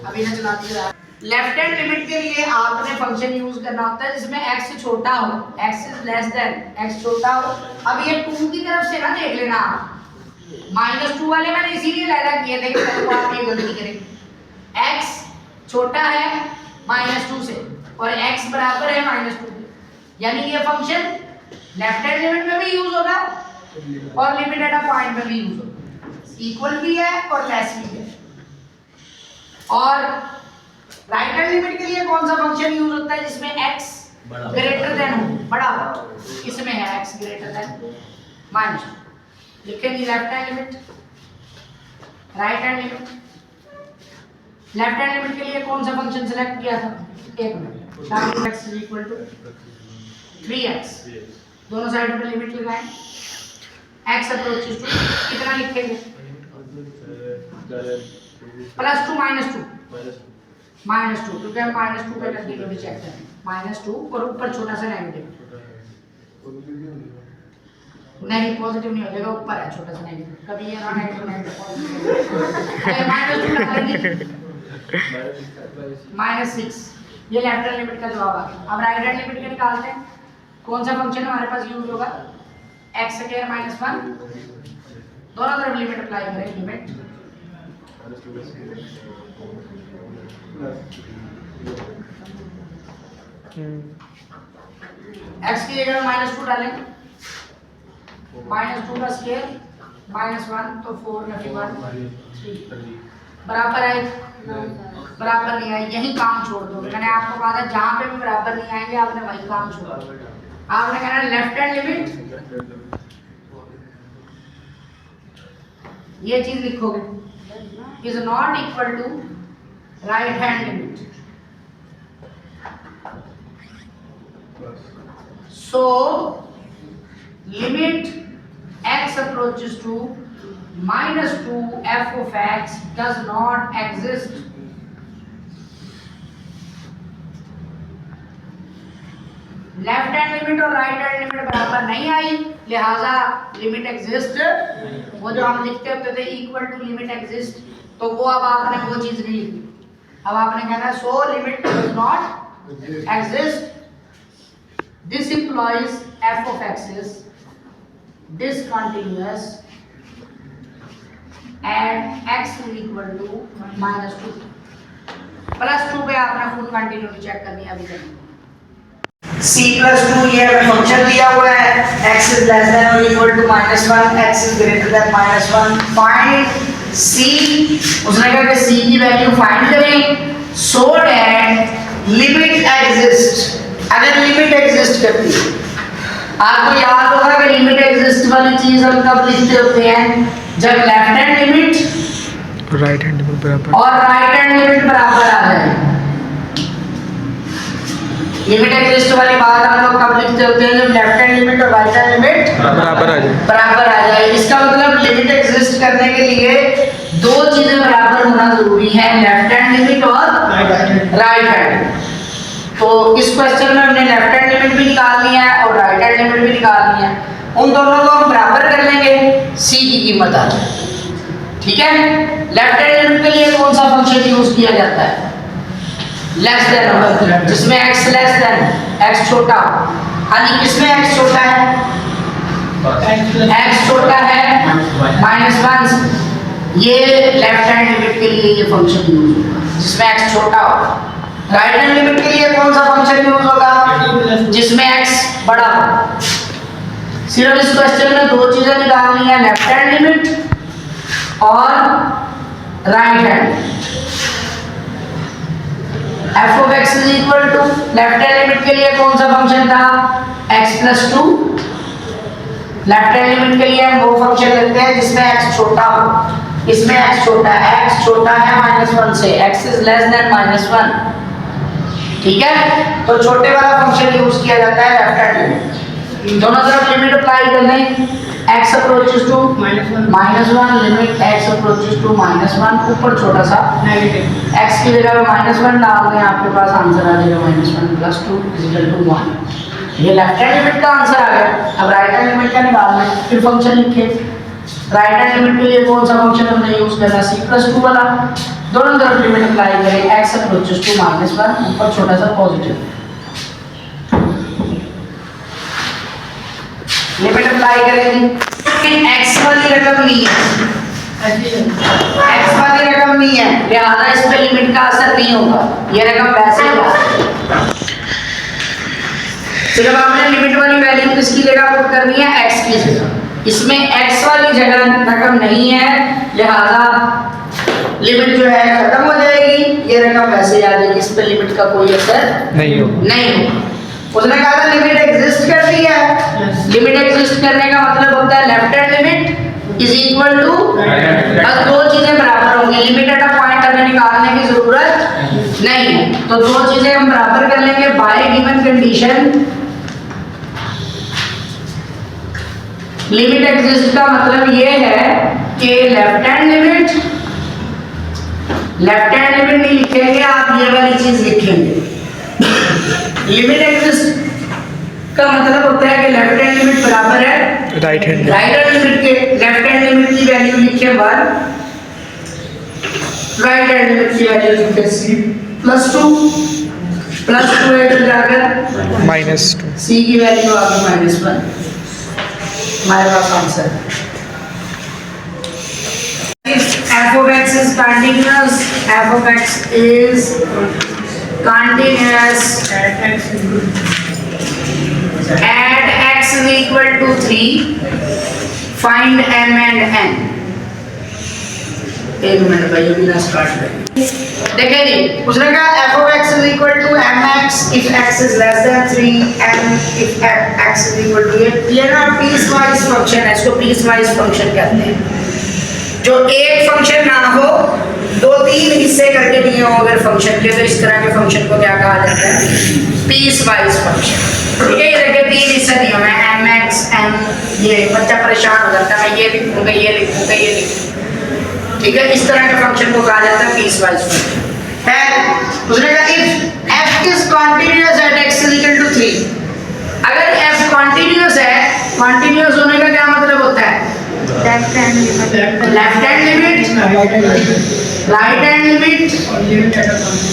A: अभी ना चला दिया। लेफ्ट हैंड लिमिट के लिए आपने फंक्शन यूज करना होता है जिसमें x छोटा हो, x is less than, x छोटा हो। अब ये 2 की तरफ से ना देख लेना आप, -2 वाले मैंने इसीलिए लाया किए थे कि पहले आप ये गलती करें। x छोटा है -2 से और x बराबर है -2 के, यानी ये फंक्शन लेफ्ट हैंड लिमिट में भी यूज होगा और लिमिट एट अ पॉइंट में भी यूज होगा, इक्वल भी है और लेस भी है। और राइट हैंड लिमिट के लिए कौन सा फंक्शन यूज होता है जिसमें x ग्रेटर देन हो, बड़ा हो? इसमें है x ग्रेटर देन -2। लिखेंगे left hand limit, right hand limit. Left hand limit के लिए कौन सा फंक्शन सिलेक्ट किया था? एक minute, x is equal to 3x, दोनों साइडों पे लिमिट लगाएं। x अप्रोचेस टू कितना लिखेंगे? प्लस 2 माइनस 2 क्योंकि हम -2 पे कंटिन्यूटी चेक करें -2 और ऊपर छोटा सा नेगेटिव नहीं पॉजिटिव नहीं हो जाएगा ऊपर है छोटा सा नेगेटिव कभी ये ना नेगेटिव -2 डालेंगे -6 ये लेफ्ट हैंड लिमिट का जवाब आ गया। अब राइट हैंड लिमिट के निकालते हैं कौन सा फंक्शन हमारे पास यूज होगा x स्क्वायर -1 दोनों तरफ लिमिट अप्लाई करें लिमिट x की जगह -2 डालेंगे -2 का स्क्वायर -1 तो 4 -1 3 बराबर है बराबर नहीं आए यही काम छोड़ दो मैंने आपको कहा था जहां पे भी बराबर नहीं आएंगे आपने वही काम छोड़ दो आपने कहना लेफ्ट हैंड लिमिट ये चीज लिखोगे is not equal to right hand limit so limit x approaches to -2 f of x does not exist left hand limit और राइट हैंड लिमिट बराबर नहीं आई लिहाजा लिमिट एग्जिस्ट वो जो हम लिखते होते थे इक्वल टू लिमिट एग्जिस्ट तो वो अब आपने वो चीज नहीं लिखी अब आपने कहना so limit does not exist this employees f of x is discontinuous and x is equal to -2 +2 पे आपने फुल कंटिन्यूटी चेक करनी है अभी करनी c +2 ये हमें फंक्शन दिया हुआ है x is less than or equal to -1 x is greater than -1 find c उसने कहा कि c की वैल्यू फाइंड करें so that limit exist अगर लिमिट एग्जिस्ट करती है आपको याद होगा कि लिमिट एग्जिस्ट वाली चीज हम कब लिखते होते हैं जब left hand limit
B: right hand limit बराबर
A: और राइट हैंड लिमिट बराबर आ जाए लिमिट एग्जिस्ट वाली बात हम लोग कब लिखते होते हैं जब लेफ्ट हैंड लिमिट और राइट हैंड लिमिट बराबर आ जाए इसका मतलब लिमिट एग्जिस्ट करने के लिए दो चीजें बराबर होना जरूरी है लेफ्ट हैंड लिमिट और राइट हैंड तो इस क्वेश्चन में हमने लेफ्ट हैंड लिमिट भी निकाल लिया है और राइट हैंड लिमिट भी निकाल लिया है उन दोनों को हम बराबर कर लेंगे c की कीमत आ जाए ठीक है लेफ्ट हैंड लिमिट के लिए कौन सा फंक्शन यूज किया जाता है लेस देन जिसमें x लेस देन x छोटा यानी किसमें x छोटा है x छोटा है -1 ये लेफ्ट हैंड लिमिट के लिए ये फंक्शन यूज होगा जिसमें x छोटा हो राइट हैंड लिमिट के लिए कौन सा फंक्शन यूज होगा जिसमें x बड़ा हो सिर्फ इस क्वेश्चन में दो चीजें निकालनी है लेफ्ट हैंड लिमिट और right hand f of x is equal to left hand limit के लिए कौन सा फंक्शन था x + 2 लेफ्ट हैंड लिमिट के लिए हम वो फंक्शन लेते हैं जिसमें x छोटा हो इसमें x छोटा है x छोटा है -1 से x is less than -1 ठीक है तो छोटे वाला फंक्शन यूज किया जाता है लेफ्ट हैंड लिमिट दोनों तरफ लिमिट अप्लाई कर लें x approaches to -1 limit x approaches to -1 ऊपर छोटा सा नेगेटिव x की जगह में -1 डाल दें आपके पास आंसर आ जाएगा -1 + 2 = 1 ये लेफ्ट हैंड लिमिट का आंसर आ गया अब राइट हैंड लिमिट का निकालना है फिर फंक्शन लिखिए राइट हैंड लिमिट के लिए कौन सा फंक्शन हमने यूज करना c + 2 वाला दोनों तरफ लिमिट अप्लाई करें x approaches to -1 ऊपर छोटा सा पॉजिटिव लिमिट अप्लाई करेंगे लेकिन x वाली रकम नहीं है x वाली रकम नहीं है लिहाजा इस पे लिमिट का असर नहीं होगा ये रकम वैसे ही है सिर्फ आपने लिमिट वाली वैल्यू किसकी जगह पुट करनी है x की जगह इसमें x वाली जगह रकम नहीं है लिहाजा लिमिट जो है खत्म हो जाएगी ये रकम वैसे आ जाएगी इस पे लिमिट का कोई असर
B: नहीं होगा
A: उसने कहा था लिमिट एग्जिस्ट करती है लिमिट एग्जिस्ट करने का मतलब होता है left hand limit is equal to बस दो चीजें बराबर होंगी लिमिट एट अ पॉइंट हमें निकालने की जरूरत नहीं है तो दो चीजें हम बराबर कर लेंगे bye given condition limit exist का मतलब ये है कि left hand limit left hand limit नहीं लिखेंगे आप, ये वाली चीज लिखेंगे। लिमिट एग्जिस्ट का मतलब होता है कि लेफ्ट हैंड लिमिट बराबर है
B: right hand
A: right hand limit के। लेफ्ट हैंड लिमिट की वैल्यू लिखिए 1, राइट हैंड लिमिट की वैल्यू लिखिए c +2 है तो जाकर
B: -2
A: c की वैल्यू आ गई -1। हमारे पास आंसर है। If f of x is continuous, f of x is continuous at x is equal to 3, find m and n। एक मिनट भाई अभी ना स्टार्ट करें। देखिए जी उसने कहा f of x is equal to mx if x is less than 3 and if x is equal to ये ना पीस वाइज फंक्शन है, इसको पीस वाइज फंक्शन कहते हैं। जो एक फंक्शन ना हो, 2-3 हिस्से करके दिए हो अगर फंक्शन के, तो इस तरह के फंक्शन को क्या कहा जाता है? Piecewise function. ठीक है, ये देखिए 3 हिस्से दिए हुए हैं mx m, ये बच्चा परेशान हो जाता है मैं ये लिखूंगा ये लिखूंगा ये लिखूंगा। ठीक है, इस तरह के फंक्शन को कहा जाता है पीस वाइज फंक्शन। है उसने कहा if f is continuous at x is equal to 3, अगर f कंटीन्यूअस है, कंटीन्यूअस होने का क्या मतलब होता है? Left hand limit, right hand limit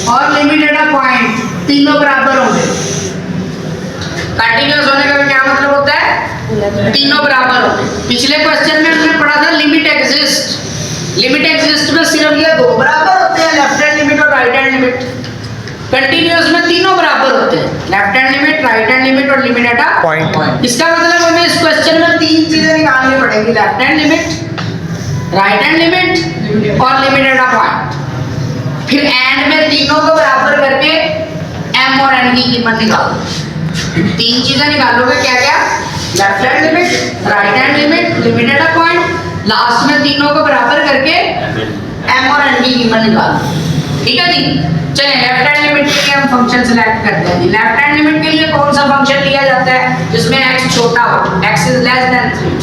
A: और लिमिट एट अ पॉइंट तीनों बराबर होंगे। कंटीन्यूअस होने का क्या मतलब होता है? तीनों बराबर होंगे। पिछले क्वेश्चन में हमने पढ़ा था लिमिट एग्जिस्ट। लिमिट एग्जिस्ट में सिर्फ ये दो बराबर होते हैं, लेफ्ट हैंड लिमिट और राइट हैंड लिमिट। कंटीन्यूअस में तीनों बराबर होते हैं, left hand limit, right hand limit और लिमिट एट अ पॉइंट। इसका मतलब हमें इस क्वेश्चन में 3 चीजें निकालनी पड़ेगी, left hand limit, right hand limit और लिमिट एट अ पॉइंट। फिर एंड में तीनों को बराबर करके m और n की कीमत निकालो। 3 चीजें निकालोगे, क्या क्या? Left hand limit, right hand limit, limit at a point. Last में तीनों को बराबर करके m और n की कीमत निकालो। ठीक है जी, चलिए लेफ्ट हैंड लिमिट के लिए हम फंक्शन सेलेक्ट करते हैं। लेफ्ट हैंड लिमिट के लिए कौन सा फंक्शन लिया जाता है? जिसमें x छोटा हो, x is less than 3।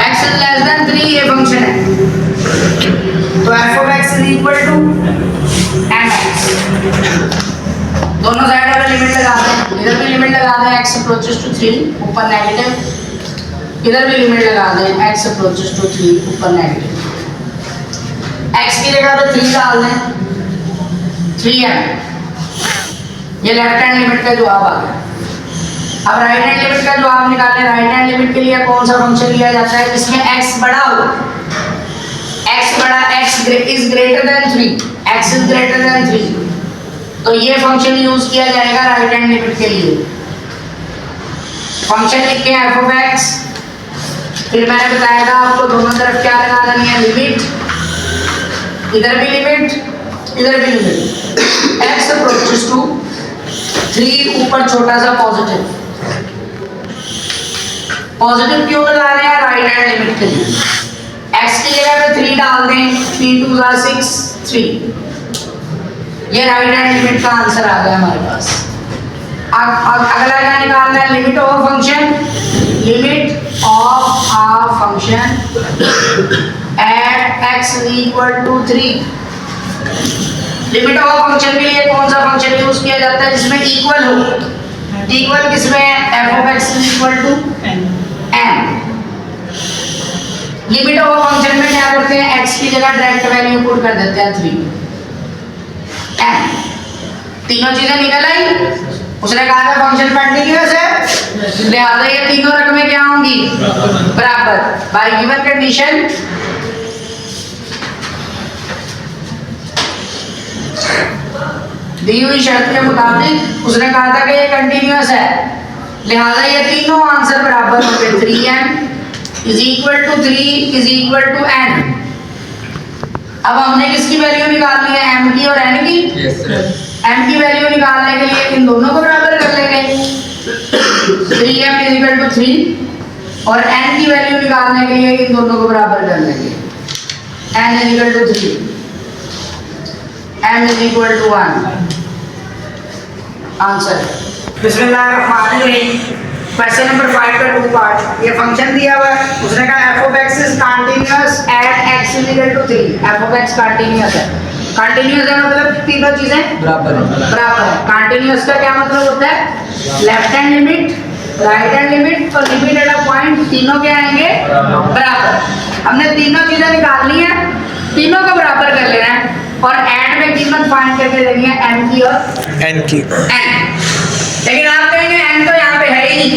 A: x is less than 3 ये फंक्शन है, तो f of x is equal to mx। दोनों साइड पर लिमिट लगा दें, इधर भी लिमिट लगा दें x approaches to 3 ऊपर नेगेटिव, इधर भी लिमिट लगा दें x approaches to 3 ऊपर नेगेटिव। x की जगह पे 3 डाल दें, 3m। ये लेफ्ट हैंड लिमिट का जवाब आ गया। अब राइट हैंड लिमिट का जवाब निकालें। राइट हैंड लिमिट के लिए कौन सा फंक्शन लिया जाता है जिसमें x बड़ा हो? x बड़ा, x is greater than 3, x is greater than 3, तो ये फंक्शन यूज किया जाएगा राइट हैंड लिमिट के लिए। फंक्शन लिखे हैं f of x, फिर मैंने बताया था आपको दोनों तरफ क्या लगा देनी है? लिमिट, इधर भी लिमिट, इधर भी लिमिट। x approaches to 3 ऊपर छोटा सा पॉजिटिव, पॉजिटिव क्यों लगा रहे हैं? राइट हैंड लिमिट के लिए। x की जगह पे 3 डाल दें, 3 2 6 3। ये राइट हैंड लिमिट का आंसर आ गया हमारे पास। अब अगला क्या निकालना है? Limit of a function, limit of a function at x equal to 3। Limit of a function के लिए कौन सा फंक्शन यूज किया जाता है जिसमें इक्वल हो? इक्वल किसमें? f of x equal to m। Limit of a function में क्या करते हैं? x की जगह डायरेक्ट वैल्यू पुट कर देते हैं 3 m। तीनों चीजें निकल आई। उसने कहा था फंक्शन कंटीन्यूअस है, लिहाजा ये तीनों रकमें क्या होंगी? बराबर। बाय गिवन कंडीशन दी हुई शर्त के मुताबिक उसने कहा था कि ये कंटीन्यूअस है, लिहाजा ये तीनों आंसर बराबर होंगे। 3m is equal to 3 is equal to n। अब हमने किसकी वैल्यू निकालनी है? m की और n की। m की वैल्यू निकालने के लिए इन दोनों को बराबर कर लेंगे। 3m इज इक्वल टू 3 और n की वैल्यू निकालने के लिए इन दोनों को बराबर कर लेंगे। n is equal to 3, m is equal to 1। Answer बिस्मिल्लाहिर्रहमानिर्रहीम। क्वेश्चन नंबर 5 का 2 पार्ट। ये फंक्शन दिया हुआ है, उसने कहा f of x is continuous at x is equal to 3। f of x continuous है, कंटिन्यूअस है मतलब तीनों चीजें
B: बराबर है।
A: बराबर है। कंटिन्यूअस का क्या मतलब होता है? Left hand limit, right hand limit और लिमिट एट अ पॉइंट तीनों क्या आएंगे? बराबर। हमने तीनों चीजें निकालनी है, तीनों को बराबर कर लेना है और एंड में कीमत फाइंड करके देनी है m की और
B: एन की
A: n। लेकिन आप कहेंगे n तो यहाँ पे है ही नहीं,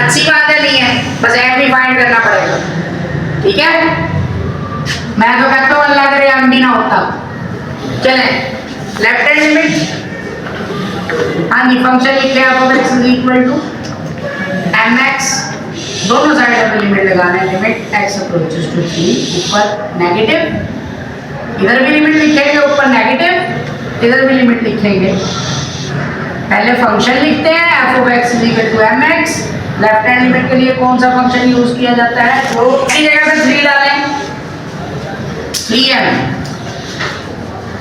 A: अच्छी बात है, नहीं है, बस m भी फाइंड करना पड़ेगा। ठीक है, मैं तो कहता हूँ अल्लाह करे m भी ना होता। चलें, लेफ्ट हैंड लिमिट, हाँ जी, फंक्शन लिख लिया f (x) is equal to mx, दोनों साइड पे लिमिट लगाना है, लिमिट x अप्रोचेस टू 3, ऊपर नेगेटिव, इधर भी लिमिट लिखेंगे, ऊपर नेगेटिव, इधर भी लिमिट लिखेंगे। पहले फंक्शन लिखते हैं f (x) is equal to mx। Left hand limit के लिए कौन सा फंक्शन यूज किया जाता है? वो की जगह पे 3 डालें, 3m।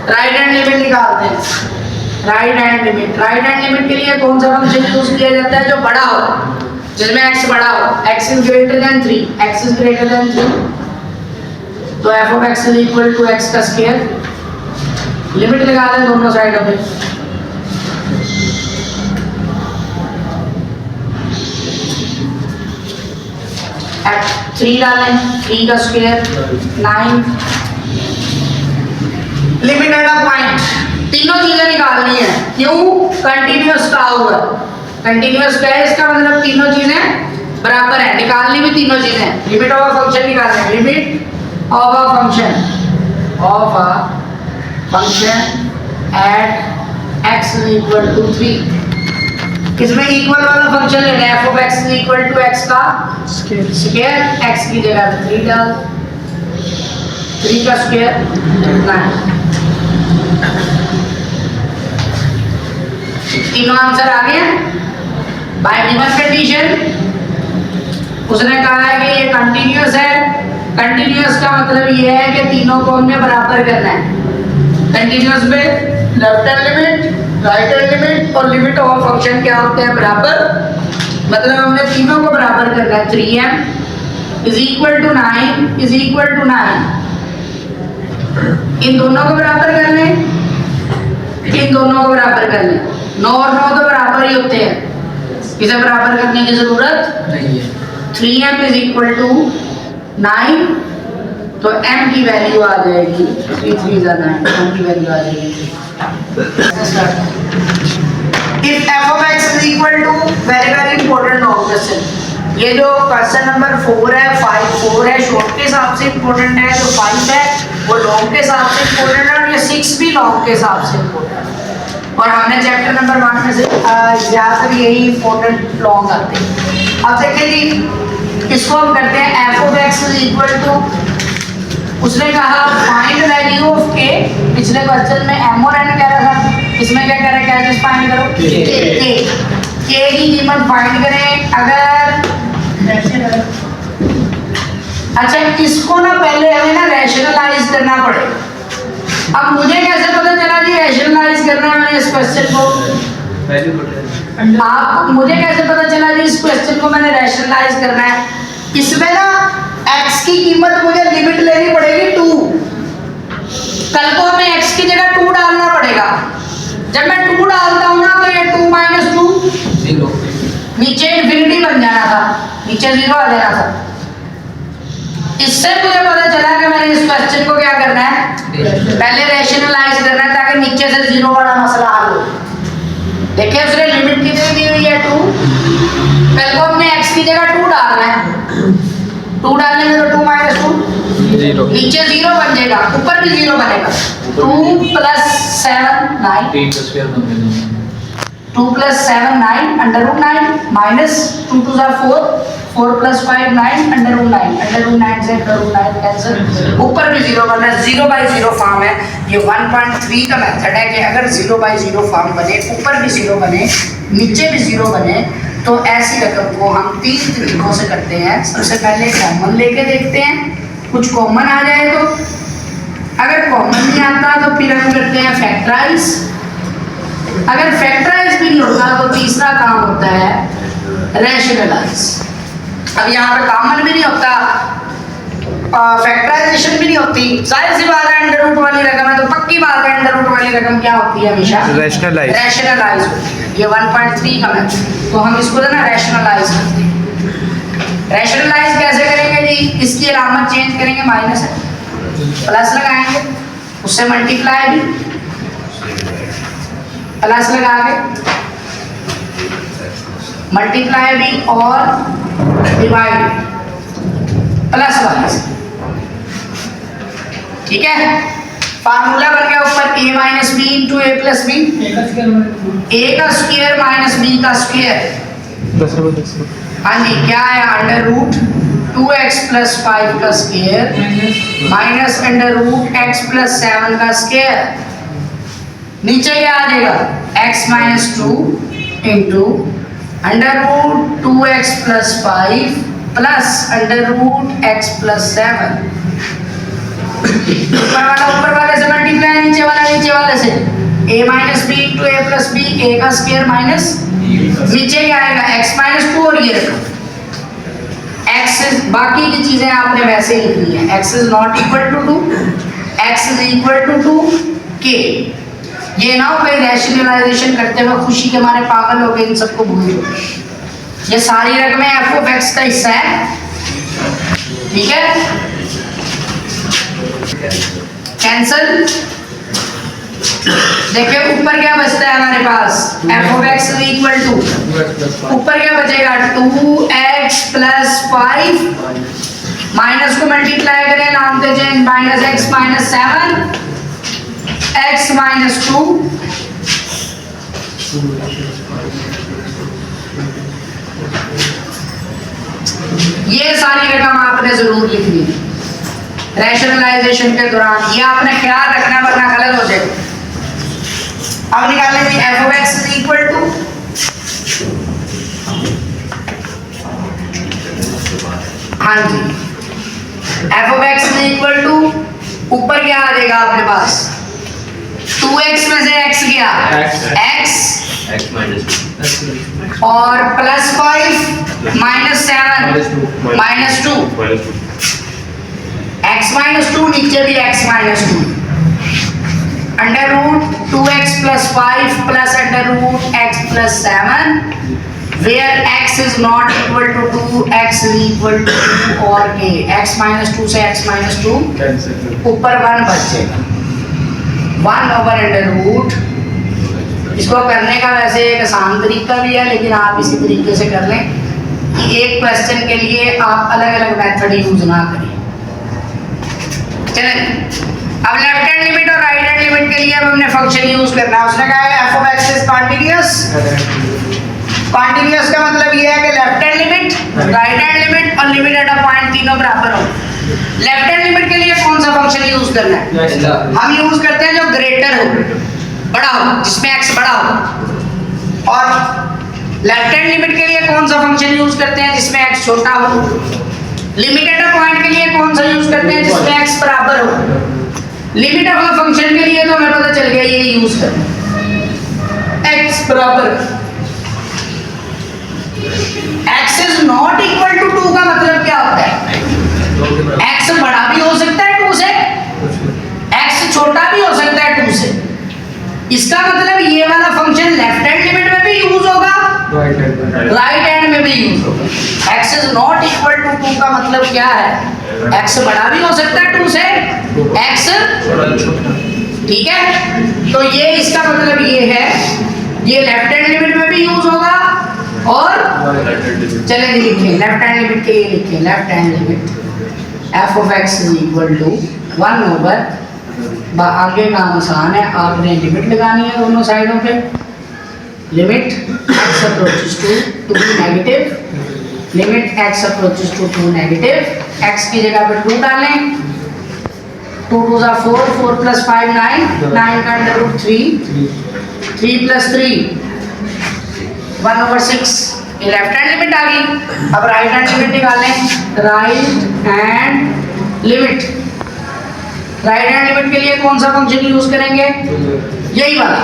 A: राइट हैंड लिमिट निकालते हैं, राइट हैंड लिमिट के लिए कौन सा फंक्शन यूज किया जाता है? जो बड़ा हो, जिसमें x बड़ा हो, x इज ग्रेटर देन 3, तो f (x) is equal to x का स्क्वायर, लिमिट लगा दें दोनों साइडों पे। f3 डालें, 3 का square 9, limit at a point, तीनों चीजें निकालनी है। क्यों? कंटिन्यूअस का होगा, कंटिन्यूअस का है, इसका मतलब तीनों चीजें बराबर है, निकालनी भी तीनों चीजें। लिमिट ऑफ अ फंक्शन निकालना है, limit of a function at x is equal to 3। इसमें इक्वल वाला फंक्शन लेना है, f (x) is equal to x का स्क्वायर, x की जगह पे 3 डाल, 3 का स्क्वायर 9। तीनों आंसर आ गए बाय गिवन कंडीशन। उसने कहा है कि ये कंटिन्यूअस है, कंटिन्यूअस का मतलब ये है कि तीनों को हमने बराबर करना है। कंटिन्यूअस में left hand limit, right hand limit और लिमिट ऑफ फंक्शन क्या होते हैं? बराबर, मतलब हमने तीनों को बराबर करना है। 3m is equal to 9 is equal to 9, इन दोनों को बराबर कर लें, इन दोनों को बराबर कर लें। 9 और 9 तो बराबर ही होते हैं, इसे बराबर करने की जरूरत
B: नहीं है।
A: 3m इज इक्वल टू 9, तो m की वैल्यू आ जाएगी 3 3 9, m की वैल्यू आ जाएगी। If f of x is equal to very important long question, ये जो क्वेश्चन नंबर 4 है, 4 है, शॉर्ट के हिसाब से इम्पोर्टेंट है, जो 5 है वो लॉन्ग के हिसाब से इम्पोर्टेंट है और ये 6 भी लॉन्ग के हिसाब से इम्पोर्टेंट है। और हमने चैप्टर नंबर 1 में से ज़्यादातर यही इम्पोर्टेंट लॉन्ग आते हैं। अब देखिए जी, इसको हम करते हैं f of x is equal to, उसने कहा फाइंड वैल्यू ऑफ k, पिछले क्वेश्चन में m और n कह रहा था, इसमें क्या कह रहा है? क्या चीज फाइंड करो? k की कीमत फाइंड करें। अगर अच्छा, इसको ना पहले हमें ना रैशनलाइज करना पड़ेगा। अब मुझे कैसे पता चला जी रैशनलाइज करना है मैंने इस क्वेश्चन को? आप मुझे कैसे पता चला जी इस क्वेश्चन को मैंने रैशनलाइज करना है? इसमें ना x की कीमत मुझे लिमिट लेनी पड़ेगी 2, कल को हमें x की जगह 2 डालना पड़ेगा। जब मैं 2 डालता हूँ ना तो ये 2 माइनस 2
B: 0,
A: नीचे इन्फिनिटी बन जाना था, नीचे 0 आ जाना था। इससे मुझे पता चला कि मैंने इस क्वेश्चन को क्या करना है? पहले रैशनलाइज करना है ताकि नीचे से 0 वाला मसला हल हो। देखिए उसने लिमिट कितनी दी हुई है 2, कल को हमने x की जगह 2 डालना है, 2 डालने में तो 2 माइनस 2
B: 0,
A: नीचे 0 बन जाएगा, ऊपर भी 0 बनेगा। 2 plus 7 9, 2 plus 7 9 under root 9 minus 2 2 जा 4, 4 plus 5 9 under root 9, under root 9 से अंडर रूट 9 कैंसिल, ऊपर भी 0 बना, 0/0 फॉर्म है। ये 1.3 का मेथड है कि अगर 0/0 फॉर्म बने, ऊपर भी 0 बने, नीचे भी 0 बने, तो ऐसी रकम को हम 3 तरीकों से करते हैं। सबसे पहले कॉमन लेके देखते हैं, कुछ कॉमन आ जाए तो, अगर कॉमन नहीं आता तो फिर हम करते हैं फैक्टराइज। अगर फैक्टराइज भी नहीं होता तो तीसरा काम होता है रैशनलाइज। अब यहाँ पे कॉमन भी नहीं होता फैक्टराइजेशन भी नहीं होती, जाहिर सी बात है अंडर रूट वाली रकम है तो पक्की बात है अंडर रूट वाली रकम क्या होती है हमेशा
B: Rationalize.
A: रैशनलाइज होती है। ये 1.3 का मैथ, तो हम इसको ना रैशनलाइज करते हैं। रैशनलाइज कैसे करेंगे जी, इसकी अलामत चेंज करेंगे, माइनस है प्लस लगाएंगे, उससे मल्टीप्लाई भी प्लस लगा के मल्टीप्लाई भी और डिवाइड प्लस वाले से, ठीक है। फार्मूला बन गया ऊपर a minus B into A plus B, ए का स्क्वायर माइनस बी का स्क्वायर,
B: 10 रुपये 10 रुपये।
A: हाँ जी क्या है, अंडर रूट 2x प्लस 5 का square minus under root x plus 7 का स्क्वायर, नीचे क्या आ जाएगा x minus 2 into under root 2x plus 5 plus under root x plus 7, ऊपर वाले से मल्टीप्लाई नीचे वाले से, a minus B into A plus B, ए का स्क्वायर माइनस नीचे क्या आएगा x माइनस 2 और ये रखो x, बाकी की चीजें आपने वैसे ही लिखनी है, x is not equal to 2, x is equal to 2k। ये ना हो भाई रैशनलाइजेशन करते हुए खुशी के मारे पागल हो गए, इन सबको भूल जाओ। ये सारी रकमें f ऑफ x का हिस्सा है, ठीक है। कैंसल, देखिए ऊपर क्या बचता है हमारे पास, f of x is equal to, ऊपर क्या बचेगा 2x प्लस 5, माइनस को मल्टीप्लाई करें, नाम दे change, minus x minus 7 x minus 2, ये सारी रकम आपने जरूर लिखनी है रैशनलाइजेशन के दौरान, ये आपने ख्याल रखना वरना गलत हो जाएगा। अब निकालेंगे f of x is equal to, हाँ जी f of x is equal to, ऊपर क्या आ जाएगा आपके पास 2x में से x गया x और plus 5 minus 7 minus 2, x minus 2 नीचे भी x minus 2, under root 2x plus 5 plus under root x plus 7, where x is not equal to 2, x is equal to 2 और a, x माइनस 2 से x माइनस 2 ऊपर 1 बचेगा, 1 ओवर अंडर रूट। इसको करने का वैसे एक आसान तरीका भी है, लेकिन आप इसी तरीके से कर लें कि एक क्वेश्चन के लिए आप अलग अलग मेथड यूज ना करें। चलें, अब लेफ्ट हैंड लिमिट और राइट हैंड लिमिट के लिए अब हमने फंक्शन यूज करना है। उसने कहा है f of x is continuous, continuous का मतलब ये है कि left hand limit, right hand limit और लिमिट एट अ पॉइंट तीनों बराबर हो। लेफ्ट हैंड लिमिट के लिए कौन सा फंक्शन यूज करना है, हम यूज करते हैं जो ग्रेटर हो, बड़ा हो, जिसमें x बड़ा हो, और लेफ्ट हैंड लिमिट के लिए कौन सा फंक्शन यूज करते हैं जिसमें x छोटा हो। लिमिट एट अ पॉइंट के लिए कौन सा यूज करते हैं जिसमें x बराबर हो। लिमिट ऑफ अ फंक्शन के लिए तो हमें पता चल गया ये यूज करना, x बराबर x is not equal to 2 का मतलब क्या होता है, x बड़ा भी हो सकता है 2 से, x छोटा भी हो सकता है 2 से। इसका मतलब ये वाला फंक्शन लेफ्ट हैंड लिमिट में भी यूज होगा, राइट हैंड में भी यूज होगा। x is not equal to 2 का मतलब क्या है, x बड़ा भी हो सकता है 2 से, x ठीक है। तो ये इसका मतलब ये है, ये लेफ्ट हैंड लिमिट में भी यूज होगा और चले लिखें लेफ्ट हैंड लिमिट के लिए लिखें, left hand limit f of x is equal to 1 over, आगे काम आसान है, आपने लिमिट लगानी है दोनों साइडों पे, limit x approaches to be negative, limit x approaches to negative, x की जगह पे 2 डालें, 2 2 जा 4, 4 प्लस 5 9, 9 का अंडर रूट 3, 3 प्लस 3 1 ओवर 6, ये लेफ्ट हैंड लिमिट आ गई। अब राइट हैंड लिमिट निकालें, right hand limit, right hand limit के लिए कौन सा फंक्शन यूज करेंगे, यही वाला,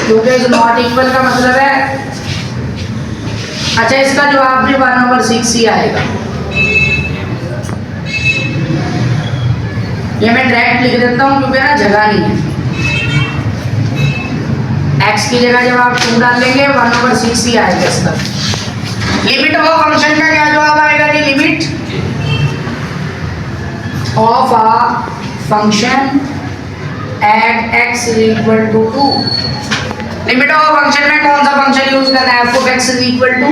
A: क्योंकि इज नॉट इक्वल का मतलब है अच्छा, इसका जवाब भी 1/6 ही आएगा। ये मैं डायरेक्ट लिख देता हूँ क्योंकि ना जगह नहीं है। x की जगह जब आप 2 डालेंगे 1/6 ही आएगा इसका। लिमिट ऑफ फंक्शन का क्या जवाब आएगा जी? Limit of a function at x equal to 2। Limit of function में कौन सा फंक्शन यूज करना है? f of x equal to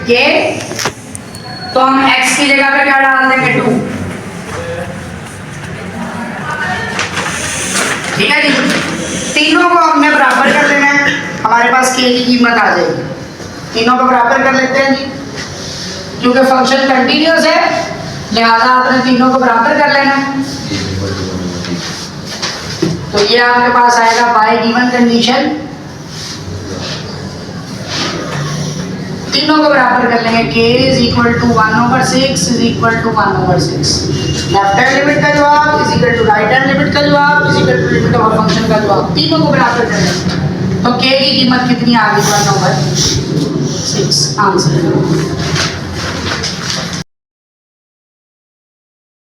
A: k। तो हम x की जगह पे क्या डाल देंगे? 2। ठीक है जी। तीनों को हमने बराबर कर लेना है, हमारे पास k की कीमत आ जाएगी। तीनों को बराबर कर लेते हैं जी, क्योंकि फंक्शन कंटीन्यूअस है लिहाजा आपने तीनों को बराबर कर लेना है। तो ये आपके पास आएगा बाय गिवन कंडीशन। तीनों को बराबर कर लेंगे। k is equal to 1/6 is equal to 1/6। Left hand limit का जवाब is equal to right hand limit का जवाब is equal to limit of function का जवाब। तीनों को बराबर कर लेंगे तो k की कीमत कितनी आ गई? 1/6 आंसर।